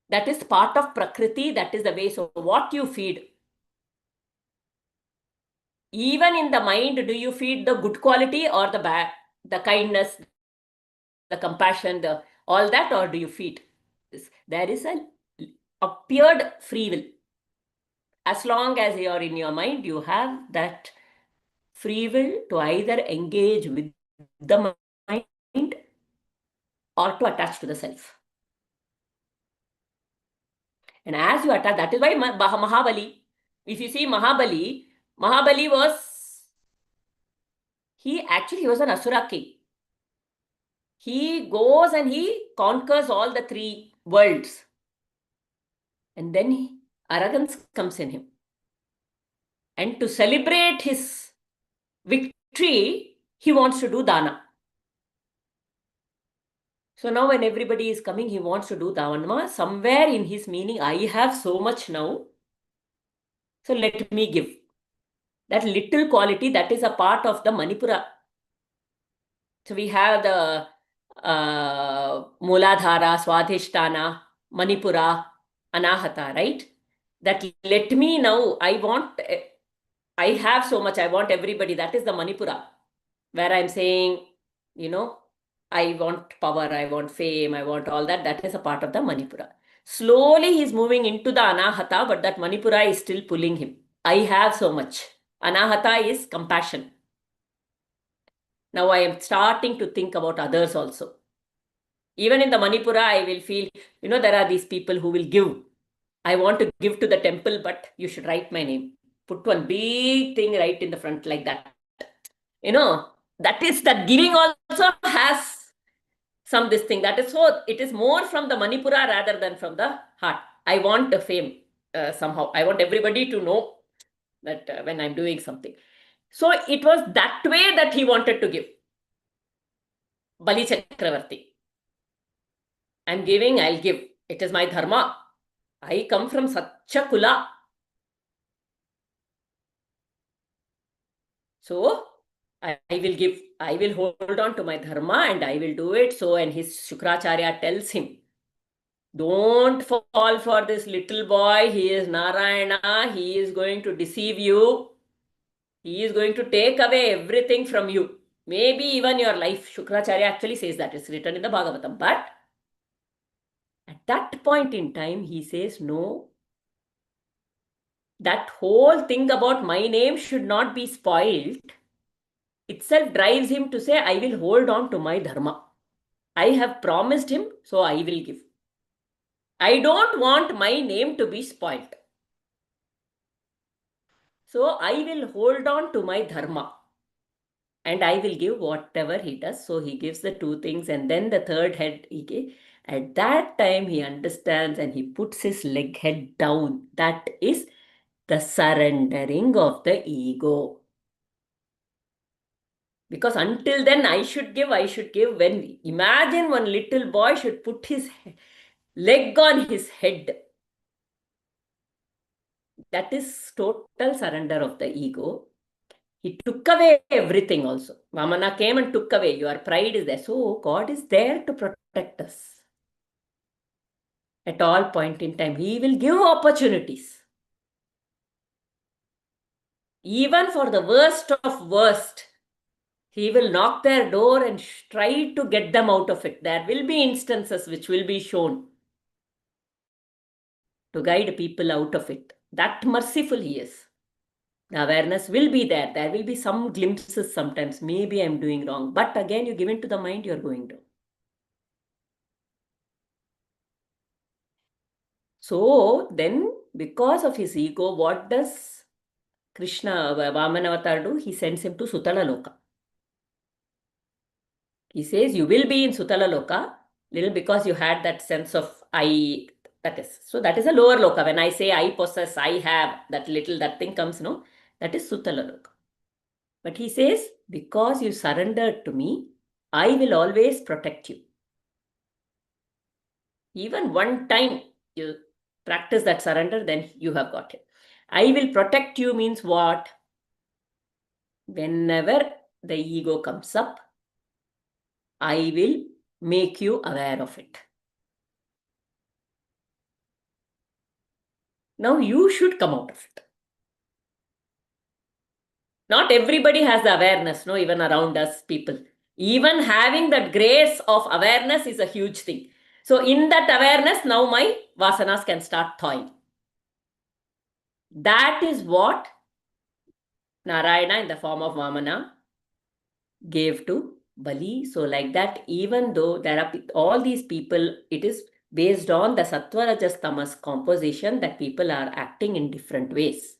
That is part of Prakriti, that is the way. So what you feed, even in the mind, do you feed the good quality or the bad, the kindness, the compassion, all that, or do you feed this? There is an appeared free will. As long as you are in your mind, you have that free will to either engage with the mind or to attach to the self. And as you attach, that is why Mahabali, if you see Mahabali was, he was an Asura king. He goes and he conquers all the 3 worlds. And then arrogance comes in him. And to celebrate his victory, he wants to do dana. So now when everybody is coming, he wants to do dana. Somewhere in his meaning, I have so much now, so let me give. That little quality, that is a part of the Manipura. So we have the Muladhara, Swadhisthana, Manipura, Anahata, right? That let me now, I have so much, I want everybody. That is the Manipura, where I'm saying, I want power, I want fame, I want all that. That is a part of the Manipura. Slowly he's moving into the Anahata, but that Manipura is still pulling him. I have so much. Anahata is compassion. Now I am starting to think about others also. Even in the Manipura, I will feel, there are these people who will give. I want to give to the temple, but you should write my name. Put one big thing right in the front like that. That is that giving also has this thing. That is so, it is more from the Manipura rather than from the heart. I want the fame somehow. I want everybody to know that when I'm doing something. So it was that way that he wanted to give. Bali Chakravarti. I'm giving, I'll give. It is my dharma. I come from such a kula. So I will give, I will hold on to my dharma and I will do it. So, and his Shukracharya tells him, don't fall for this little boy. He is Narayana. He is going to deceive you. He is going to take away everything from you. Maybe even your life. Shukracharya actually says that. It's written in the Bhagavatam. But at that point in time, he says, no, that whole thing about my name should not be spoiled itself drives him to say, I will hold on to my dharma. I have promised him, so I will give. I don't want my name to be spoiled. So I will hold on to my dharma and I will give whatever he does. So he gives the two things and then the third head he gave. At that time he understands and he puts his leg head down. That is the surrendering of the ego. Because until then I should give. When imagine one little boy should put his leg on his head. That is total surrender of the ego. He took away everything also. Vamana came and took away. Your pride is there. So God is there to protect us. At all point in time, He will give opportunities. Even for the worst of worst, He will knock their door and try to get them out of it. There will be instances which will be shown to guide people out of it. That merciful He is. The awareness will be there. There will be some glimpses sometimes. Maybe I'm doing wrong. But again, you give into the mind, you're going to. So then, because of his ego, what does Krishna, Vamanavatar do? He sends him to Sutala Loka. He says, you will be in Sutala Loka, little because you had that sense of I, that is. So that is a lower Loka. When I say I possess, I have, that little, that thing comes, no? That is Sutala Loka. But he says, because you surrendered to me, I will always protect you. Even one time you practice that surrender, then you have got it. I will protect you means what? Whenever the ego comes up, I will make you aware of it. Now you should come out of it. Not everybody has the awareness, no, even around us people. Even having that grace of awareness is a huge thing. So in that awareness, now my vasanas can start thawing. That is what Narayana in the form of Vamana gave to Bali. So like that, even though there are all these people, it is based on the Sattva Rajas Tamas composition that people are acting in different ways.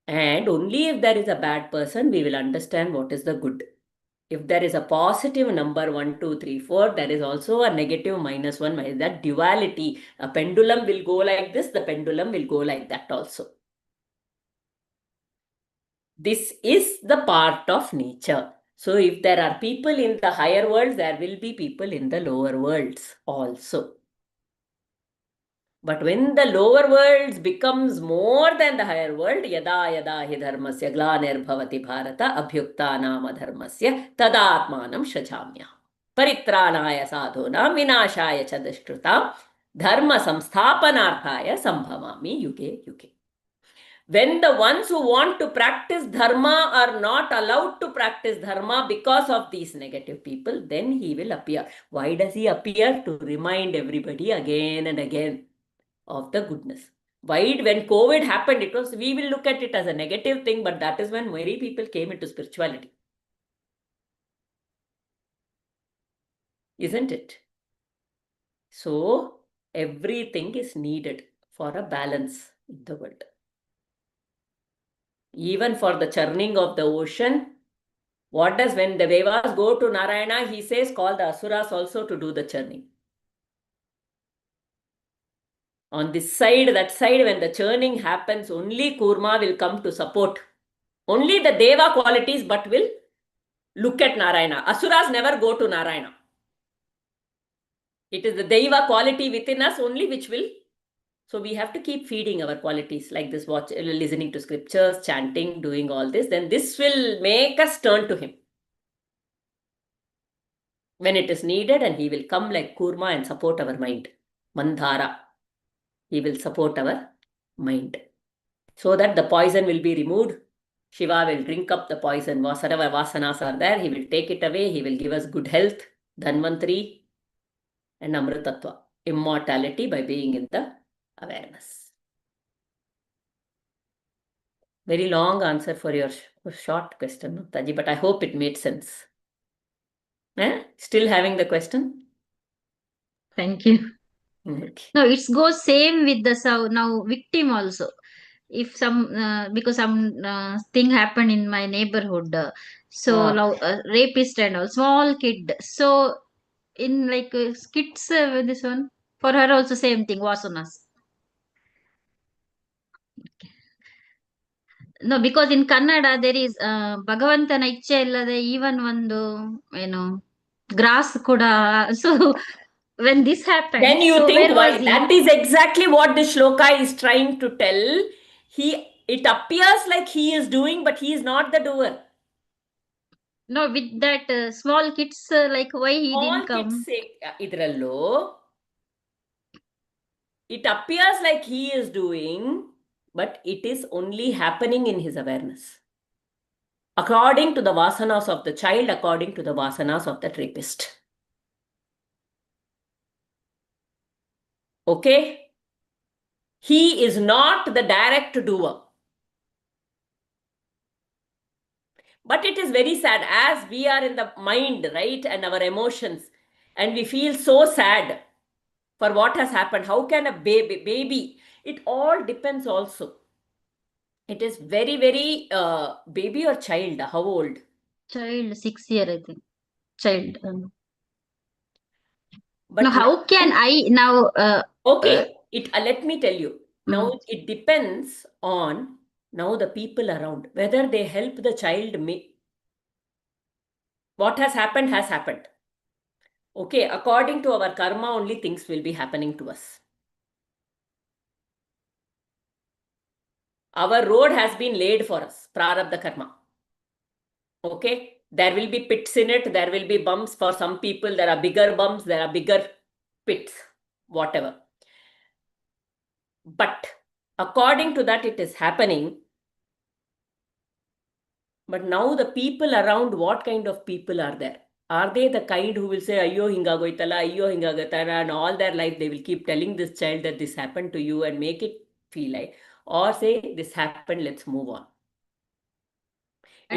And only if there is a bad person, we will understand what is the good. If there is a positive number 1, 2, 3, 4, there is also a negative -1, minus that duality. A pendulum will go like this, the pendulum will go like that also. This is the part of nature. So if there are people in the higher worlds, there will be people in the lower worlds also. But when the lower worlds becomes more than the higher world, yada yada hi dharmasya glanir bharata abhyukta nama dharmasya tadatmanam shachamya. Paritranaya sadhunam vinashaya cha dushkrutam dharma samsthapanarthaya sambhavami yuge yuge. When the ones who want to practice dharma are not allowed to practice dharma because of these negative people, then he will appear. Why does he appear? To remind everybody again and again of the goodness. Why, when COVID happened, it was, we will look at it as a negative thing, but that is when many people came into spirituality. Isn't it? So, everything is needed for a balance in the world. Even for the churning of the ocean, what does, when the Devas go to Narayana, he says, call the Asuras also to do the churning. On this side, that side, when the churning happens, only Kurma will come to support. Only the Deva qualities, but will look at Narayana. Asuras never go to Narayana. It is the Deva quality within us only which will. So we have to keep feeding our qualities like this, listening to scriptures, chanting, doing all this. Then this will make us turn to him when it is needed, and he will come like Kurma and support our mind. Mandhara. He will support our mind so that the poison will be removed. Shiva will drink up the poison. Whatever vasanas are there, he will take it away. He will give us good health, Dhanvantri, and Amritattva, immortality by being in the awareness. Very long answer for your short question, Muktaji, but I hope it made sense. Still having the question? Thank you. Okay. No, it goes same with the now victim also. If some because some thing happened in my neighborhood, so now rapist and all small kid. So in like kids, this one for her also same thing vasanas. No, because in Kannada there is ಭಗವಂತನ ಇಚ್ಛೆ ಇಲ್ಲದೆ even ಒಂದು ಏನು grass ಕೂಡ. So when this happened, Then you so think where why? was he? That is exactly what the shloka is trying to tell. It appears like he is doing, but he is not the doer. No, with that small kids, like why he All didn't come? kids say, idrallo, it appears like he is doing, but it is only happening in his awareness. According to the vasanas of the child, according to the vasanas of the rapist. Okay? He is not the direct doer. But it is very sad, as we are in the mind, right, and our emotions, and we feel so sad for what has happened. How can a baby, it all depends also. It is very, very, baby or child, how old? Child 6 year, I think. Child. But Now, how can I now? okay, let me tell you. Now Mm. it depends on now the people around, whether they help the child. What has happened has happened. Okay, according to our karma, only things will be happening to us. Our road has been laid for us, prarabdha karma. Okay, there will be pits in it, there will be bumps. For some people, there are bigger bumps, there are bigger pits, whatever. But according to that, it is happening. But now the people around, what kind of people are there? Are they the kind who will say, ayyo hingagoitala, ayyo hingagoitala, and all their life they will keep telling this child that this happened to you and make it feel like, or say, this happened, let's move on.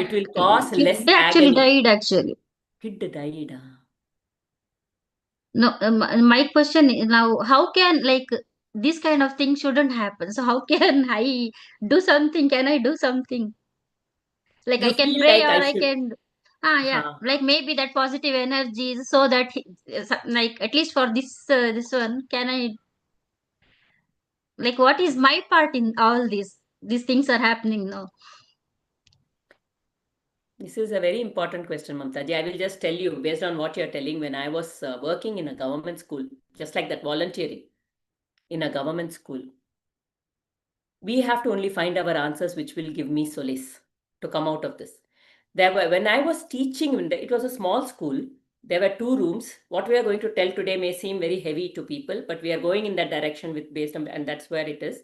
It will cause less Kid actually agony. died actually. Kid died. No, my question is now, how can like this kind of thing shouldn't happen? So how can I do something? Can I do something? Like You I can feel pray like or I I should. can. Yeah, Huh. like maybe that positive energy is so that like at least for this one, can I, like, what is my part in all this? These things are happening now. This is a very important question, Mamtaji. I will just tell you based on what you're telling. When I was working in a government school, just like that, volunteering in a government school, we have to only find our answers, which will give me solace to come out of this. There were, when I was teaching, it was a small school. There were two rooms. What we are going to tell today may seem very heavy to people, but we are going in that direction with based on, and that's where it is.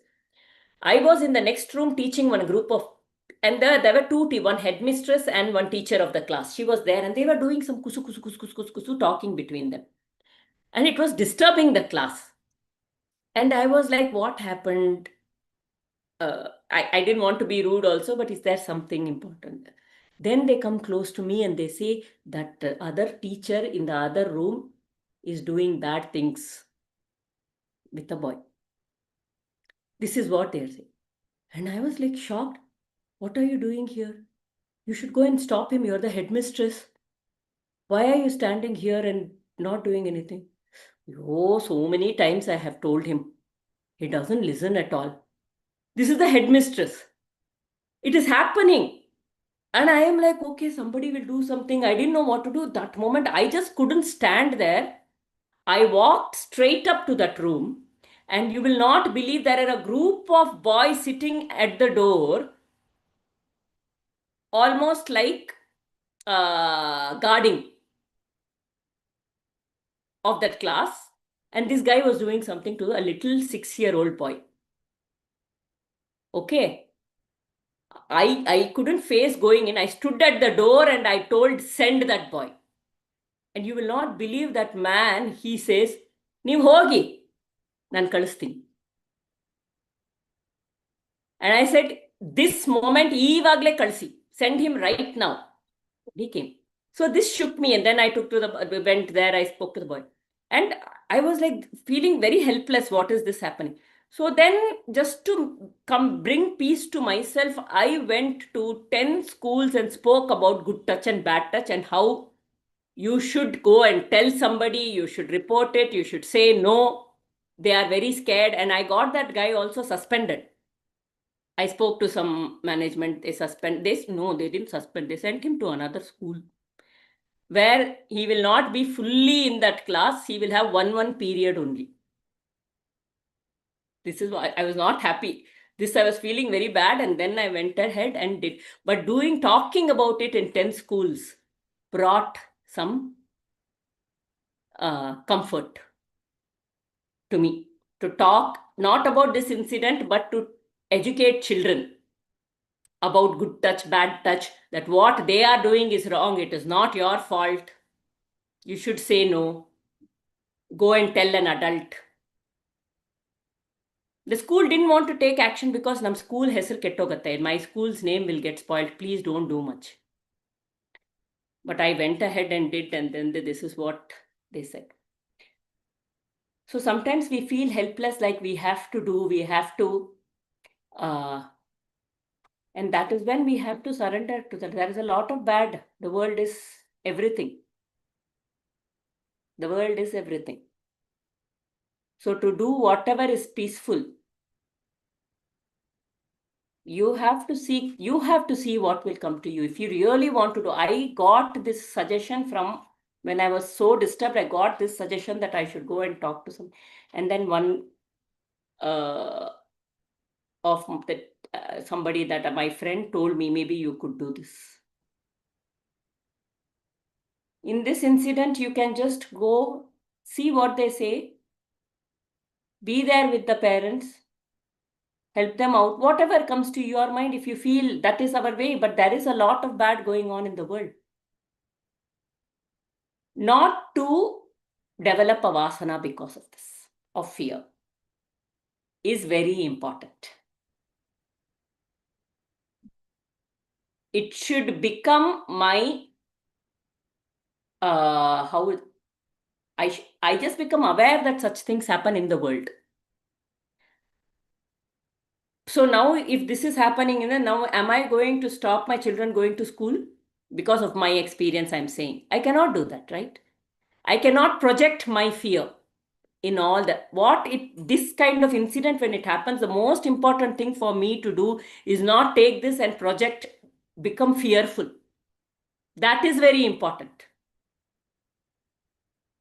I was in the next room teaching one group of, and there were two, one headmistress and one teacher of the class. She was there, and they were doing some kusu kusu kusu kusu kusu kusu talking between them, and it was disturbing the class. And I was like, "What happened?" I didn't want to be rude also, but is there something important? Then they come close to me and they say that the other teacher in the other room is doing bad things with a boy. This is what they're saying. And I was like shocked. What are you doing here? You should go and stop him. You're the headmistress. Why are you standing here and not doing anything? Oh, so many times I have told him. He doesn't listen at all. This is the headmistress. It is happening. And I am like, okay, somebody will do something. I didn't know what to do. That moment, I just couldn't stand there. I walked straight up to that room. And you will not believe there are a group of boys sitting at the door, almost like guarding of that class. And this guy was doing something to a little 6-year-old boy. Okay. I couldn't face going in. I stood at the door and I told, send that boy. And you will not believe that man, he says, ನೀವು ಹೋಗಿ ನಾನು ಕಳಿಸ್ತೀನಿ. And I said, this moment, ಈವಾಗಲೇ ಕಳಿಸಿ. Send him right now. He came. So this shook me. And then I went there, I spoke to the boy. And I was like feeling very helpless. What is this happening? So then, just to bring peace to myself, I went to 10 schools and spoke about good touch and bad touch and how you should go and tell somebody, you should report it, you should say no. They are very scared. And I got that guy also suspended. I spoke to some management, they didn't suspend, they sent him to another school where he will not be fully in that class, he will have one period only. This is why I was not happy. This I was feeling very bad, and then I went ahead and did. But talking about it in 10 schools brought some comfort to me, to talk not about this incident, but to educate children about good touch, bad touch, that what they are doing is wrong. It is not your fault. You should say no. Go and tell an adult. The school didn't want to take action because nam school hesar kettogatte. My school's name will get spoiled. Please don't do much. But I went ahead and did, and then this is what they said. So sometimes we feel helpless, like we have to, and that is when we have to surrender to that. There is a lot of bad. The world is everything. The world is everything. So to do whatever is peaceful, you have to see what will come to you. If you really want to do, I got this suggestion from when I was so disturbed, I got this suggestion that I should go and talk to some, and then one of the somebody that my friend told me, maybe you could do this. In this incident, you can just go see what they say, be there with the parents, help them out, whatever comes to your mind. If you feel that is our way, but there is a lot of bad going on in the world. Not to develop a vasana because of this, of fear, is very important. It should become my I just become aware that such things happen in the world. So now if this is happening, now am I going to stop my children going to school? Because of my experience, I'm saying. I cannot do that, right? I cannot project my fear in all that. This kind of incident, when it happens, the most important thing for me to do is not take this and project, become fearful. That is very important.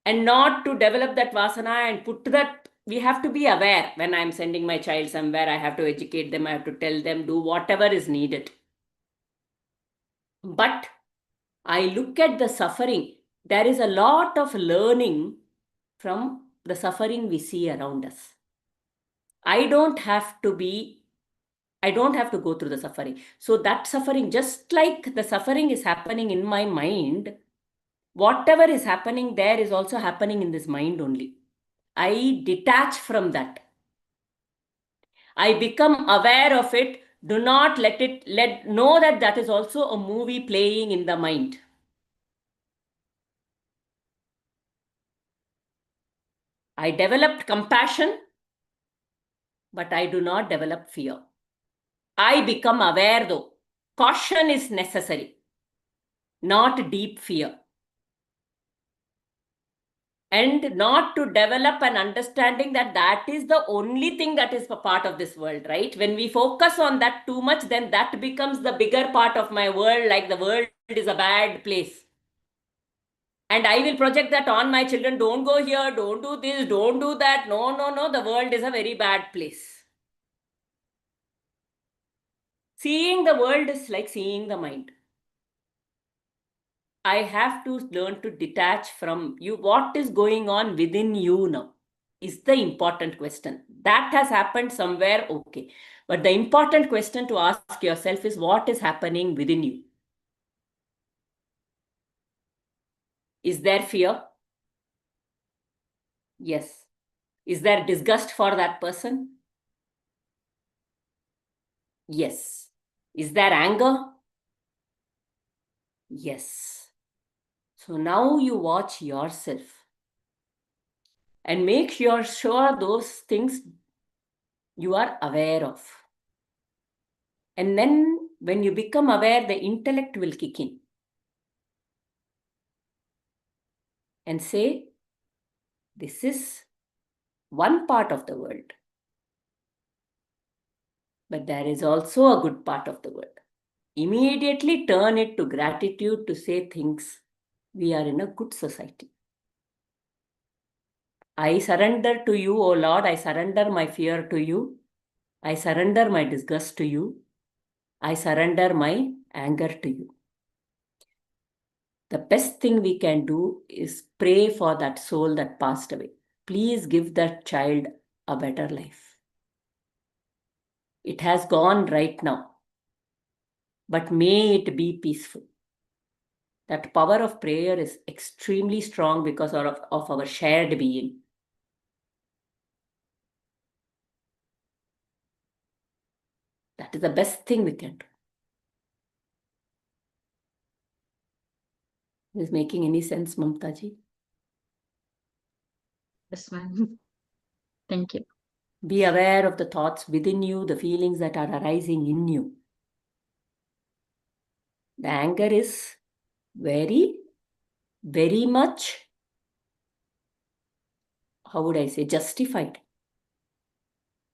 And not to develop that vasana and put that. We have to be aware when I'm sending my child somewhere. I have to educate them, I have to tell them, do whatever is needed. But I look at the suffering. There is a lot of learning from the suffering we see around us. I don't have to go through the suffering. So that suffering, just like the suffering is happening in my mind, whatever is happening there is also happening in this mind only. I detach from that. I become aware of it. Do not know that that is also a movie playing in the mind. I developed compassion, but I do not develop fear. I become aware though. Caution is necessary, not deep fear. And not to develop an understanding that that is the only thing that is a part of this world, right? When we focus on that too much, then that becomes the bigger part of my world, like the world is a bad place. And I will project that on my children. Don't go here, don't do this, don't do that. No, no, no, the world is a very bad place. Seeing the world is like seeing the mind. I have to learn to detach from you. What is going on within you now is the important question. That has happened somewhere, okay. But the important question to ask yourself is, what is happening within you? Is there fear? Yes. Is there disgust for that person? Yes. Is there anger? Yes. So now you watch yourself and make sure those things you are aware of. And then when you become aware, the intellect will kick in and say, this is one part of the world, but there is also a good part of the world. Immediately turn it to gratitude, to say things. We are in a good society. I surrender to you, O Lord. I surrender my fear to you. I surrender my disgust to you. I surrender my anger to you. The best thing we can do is pray for that soul that passed away. Please give that child a better life. It has gone right now, but may it be peaceful. That power of prayer is extremely strong because of our shared being. That is the best thing we can do. Is making any sense, Mamta ji? Yes, ma'am. Thank you. Be aware of the thoughts within you, the feelings that are arising in you. The anger is very, very much, how would I say, justified.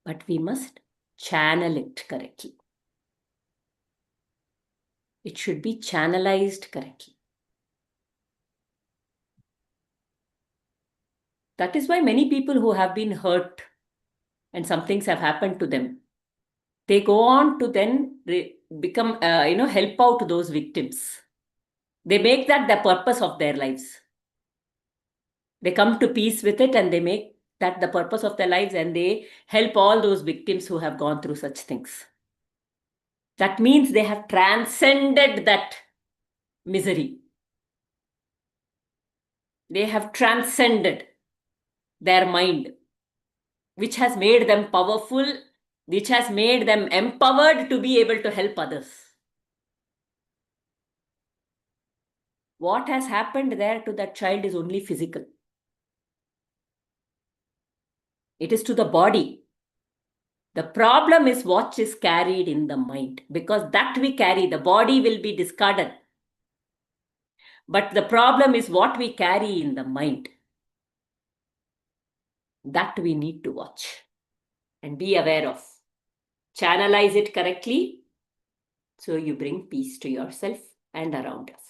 But we must channel it correctly. It should be channelized correctly. That is why many people who have been hurt and some things have happened to them, they go on to then become, help out those victims. They make that the purpose of their lives. They come to peace with it and they make that the purpose of their lives, and they help all those victims who have gone through such things. That means they have transcended that misery. They have transcended their mind, which has made them powerful, which has made them empowered to be able to help others. What has happened there to that child is only physical. It is to the body. The problem is what is carried in the mind, because that we carry, the body will be discarded. But the problem is what we carry in the mind. That we need to watch and be aware of. Channelize it correctly so you bring peace to yourself and around us.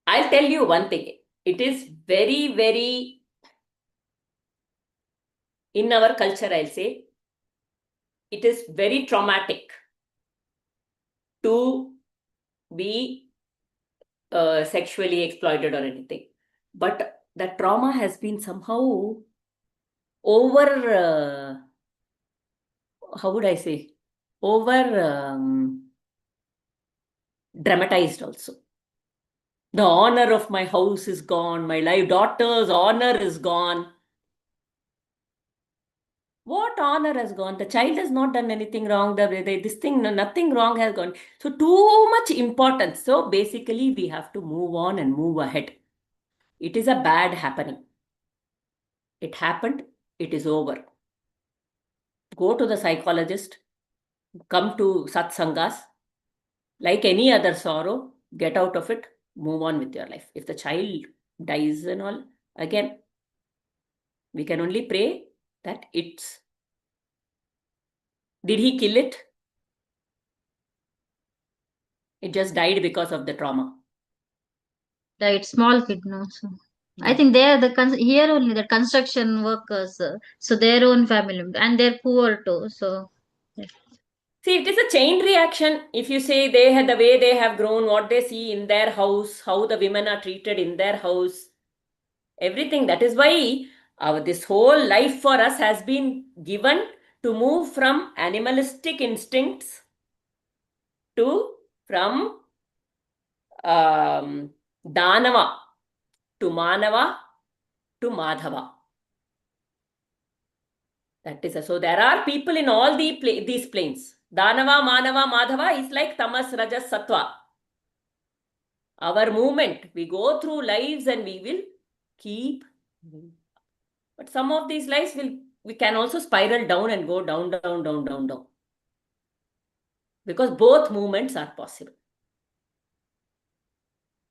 I'll tell you one thing. It is very, very, in our culture, I'll say, it is very traumatic to be sexually exploited or anything. But the trauma has been somehow over, how would I say, over dramatized also. The honor of my house is gone. My life daughter's honor is gone. What honor has gone? The child has not done anything wrong. This thing, nothing wrong has gone. So too much importance. So basically, we have to move on and move ahead. It is a bad happening. It happened. It is over. Go to the psychologist. Come to satsangas. Like any other sorrow, get out of it. Move on with your life. If the child dies and all, again, we can only pray that it's. Did he kill it? It just died because of the trauma. Right, small kid, no. So I Yeah. think they are here only the construction workers, so their own family, and they're poor too. So yeah. See, it is a chain reaction. If you say they had the way they have grown, what they see in their house, how the women are treated in their house, everything. That is why this whole life for us has been given to move from animalistic instincts from Danava to Manava to Madhava. That is so there are people in all these planes. Danava, Manava, Madhava is like Tamas, Rajas, Sattva. Our movement, we go through lives and we will keep. But some of these lives we can also spiral down and go down, down, down, down, down. Because both movements are possible.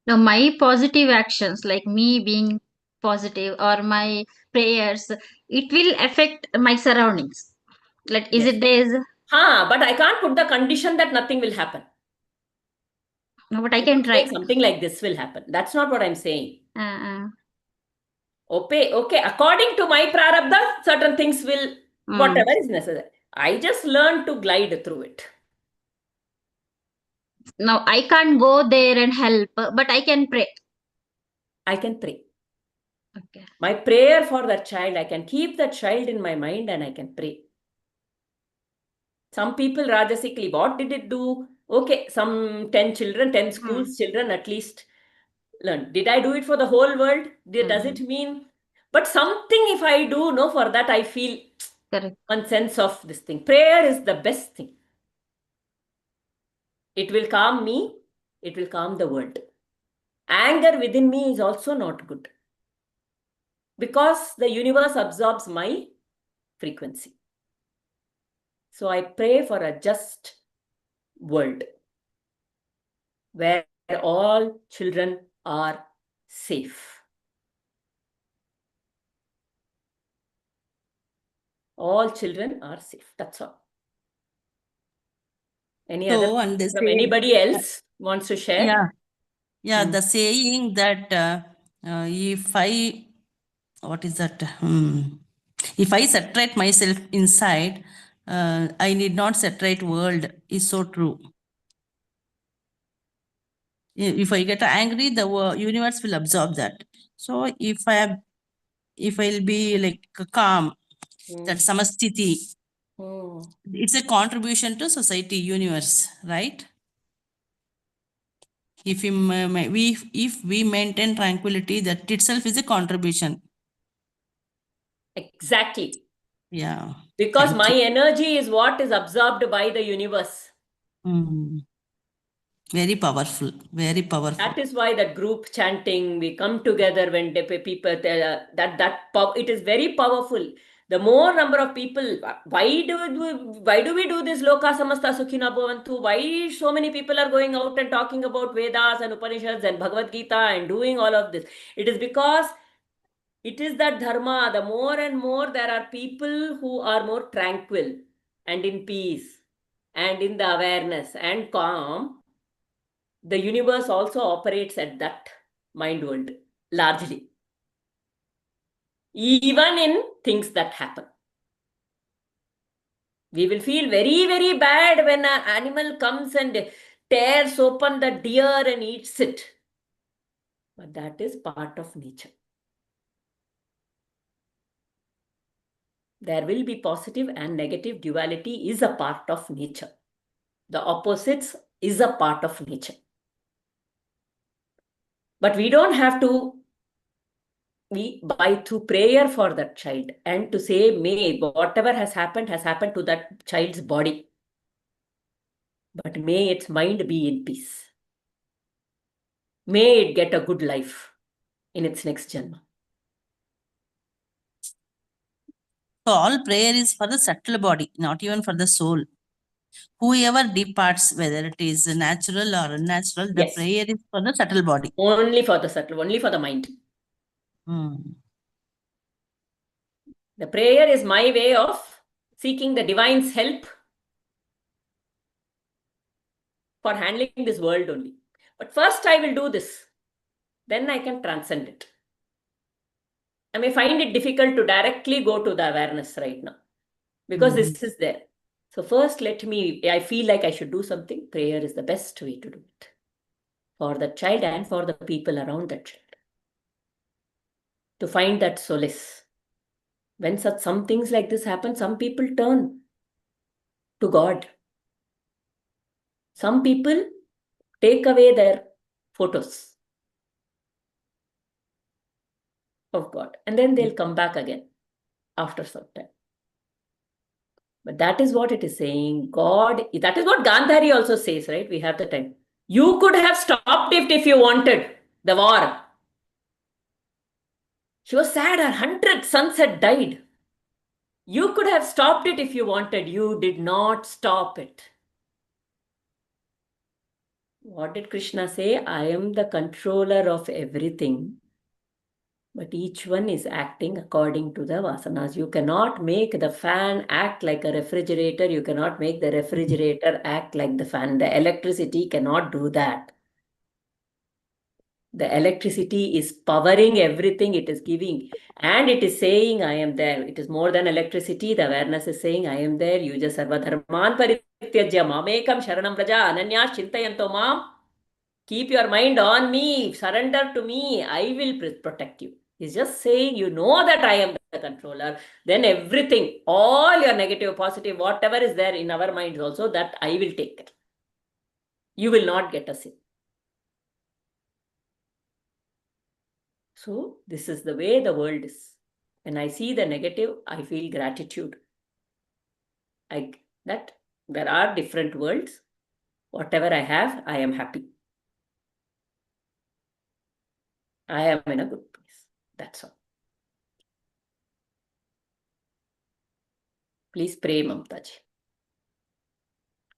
Now my positive actions, like me being positive or my prayers, it will affect my surroundings. Like, is Yes. it days? But I can't put the condition that nothing will happen. No, but I I'm can not saying try. something like this will happen. That's not what I'm saying. Uh, Okay. According to my prarabdha, certain things will, whatever is necessary. I just learned to glide through it. Now I can't go there and help, but I can pray. I can pray. Okay. My prayer for that child, I can keep that child in my mind and I can pray. Some people rajasikly, what did it do? Okay, some 10 children, 10 schools children at least learn. Did I do it for the whole world? Does it mean? But something if I do, no, for that I feel Correct. one sense of this thing. Prayer is the best thing. It will calm me. It will calm the world. Anger within me is also not good. Because the universe absorbs my frequency. So I pray for a just world where all children are safe. All children are safe. That's all. Any other And the from anybody else wants to share? Yeah, the saying that what is that? If I separate myself inside, I need not separate world is so true. If I get angry, the universe will absorb that. So if I'll be like calm, that samastiti, it's a contribution to society, universe, right? If we maintain tranquility, that itself is a contribution. Exactly. Yeah. Because Thank my you. energy is what is absorbed by the universe. Very powerful. Very powerful. That is why that group chanting, we come together when people it is very powerful. The more number of people, why do we do this Loka Samasta Sukhina Bhavantu? Why so many people are going out and talking about Vedas and Upanishads and Bhagavad Gita and doing all of this? It is because it is that dharma. The more and more there are people who are more tranquil and in peace and in the awareness and calm, the universe also operates at that mind world largely, even in things that happen. We will feel very, very bad when an animal comes and tears open the deer and eats it. But that is part of nature. There will be positive and negative. Duality is a part of nature. The opposites is a part of nature. But we don't have to by through prayer for that child and to say, may whatever has happened to that child's body. But may its mind be in peace. May it get a good life in its next janma. So all prayer is for the subtle body, not even for the soul. Whoever departs, whether it is natural or unnatural, the Yes. prayer is for the subtle body. Only for the subtle, only for the mind. The prayer is my way of seeking the divine's help for handling this world only. But first I will do this. Then I can transcend it. I may find it difficult to directly go to the awareness right now because this is there. So first I feel like I should do something. Prayer is the best way to do it for the child and for the people around that child. To find that solace. When some things like this happen, some people turn to God. Some people take away their photos of God and then they'll come back again after some time. But that is what it is saying. God, that is what Gandhari also says, right? We have the time. You could have stopped it if you wanted, the war. She was sad, her 100 sons had died. You could have stopped it if you wanted. You did not stop it. What did Krishna say? I am the controller of everything. But each one is acting according to the vasanas. You cannot make the fan act like a refrigerator. You cannot make the refrigerator act like the fan. The electricity cannot do that. The electricity is powering everything it is giving. And it is saying, I am there. It is more than electricity. The awareness is saying, I am there. Yuja sarva dharman parityajya mamekam sharanam praja ananya chintayanto mam. Keep your mind on me. Surrender to me. I will protect you. He's just saying, you know that I am the controller. Then everything, all your negative, positive, whatever is there in our minds also, that I will take care. You will not get us in. So this is the way the world is. When I see the negative, I feel gratitude. That there are different worlds. Whatever I have, I am happy. I am in a good place. That's all. Please pray, Mamtaji.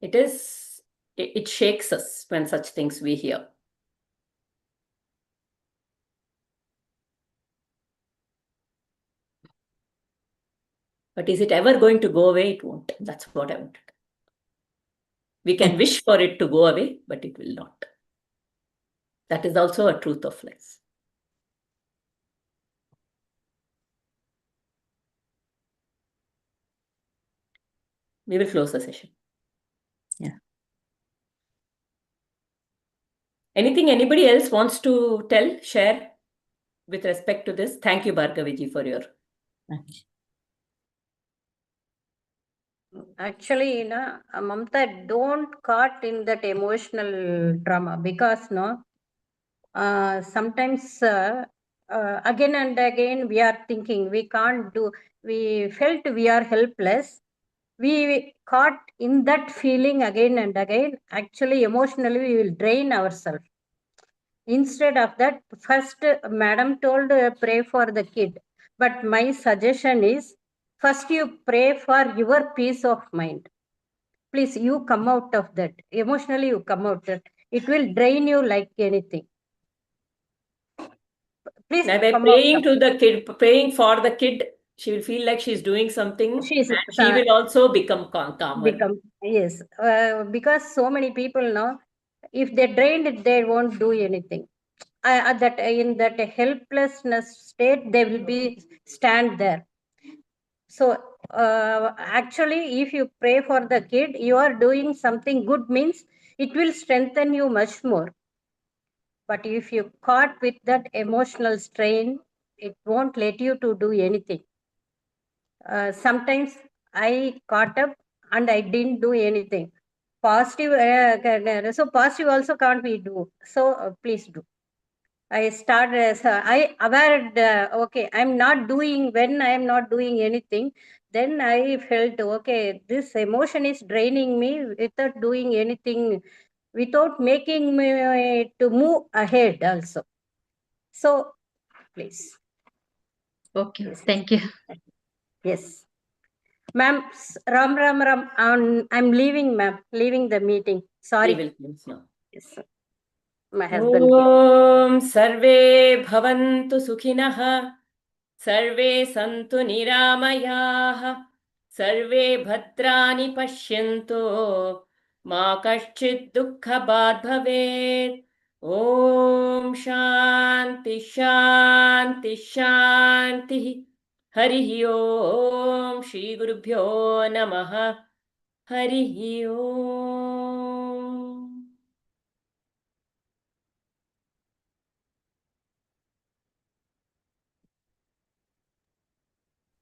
It shakes us when such things we hear. But is it ever going to go away? It won't. That's what I wanted. We can wish for it to go away, but it will not. That is also a truth of life. We will close the session. Yeah. Anything anybody else wants to tell, share with respect to this? Thank you, Bhargaviji, for your... Actually, Mamta, don't caught in that emotional drama because sometimes again and again we are thinking we can't do. We felt we are helpless. We caught in that feeling again and again. Actually, emotionally, we will drain ourselves. Instead of that, first, Madam told pray for the kid. But my suggestion is First, you pray for your peace of mind. Please, you come out of that. Emotionally, you come out that. It will drain you like anything. Please Now, by come praying out to the kid, praying for the kid, she will feel like she's doing something, She's and she will also become calmer. become, yes, because so many people now, if they drained it, they won't do anything. That in that helplessness state, they will be stand there. So actually, if you pray for the kid, you are doing something good, means it will strengthen you much more. But if you caught with that emotional strain, it won't let you to do anything. Sometimes I caught up and I didn't do anything. Positive, so positive also can't be do. So please do. I started, I aware, okay, I'm not doing, when I am not doing anything, then I felt, okay, this emotion is draining me without doing anything, without making me to move ahead also. So, please. Okay, Yes. thank you. Yes. Ma'am, Ram. I'm leaving, ma'am. Leaving the meeting. We Sorry. will close now. Yes, sir. My husband came. ॐ सर्वे भवन्तु सुखिनः सर्वे सन्तु निरामयाः सर्वे भद्राणि पश्यन्तु मा कश्चित् दुःखभाग् भवेत् ॐ शान्ति शान्ति शान्तिः हरिः ॐ श्रीगुरुभ्यो नमः हरिः ॐ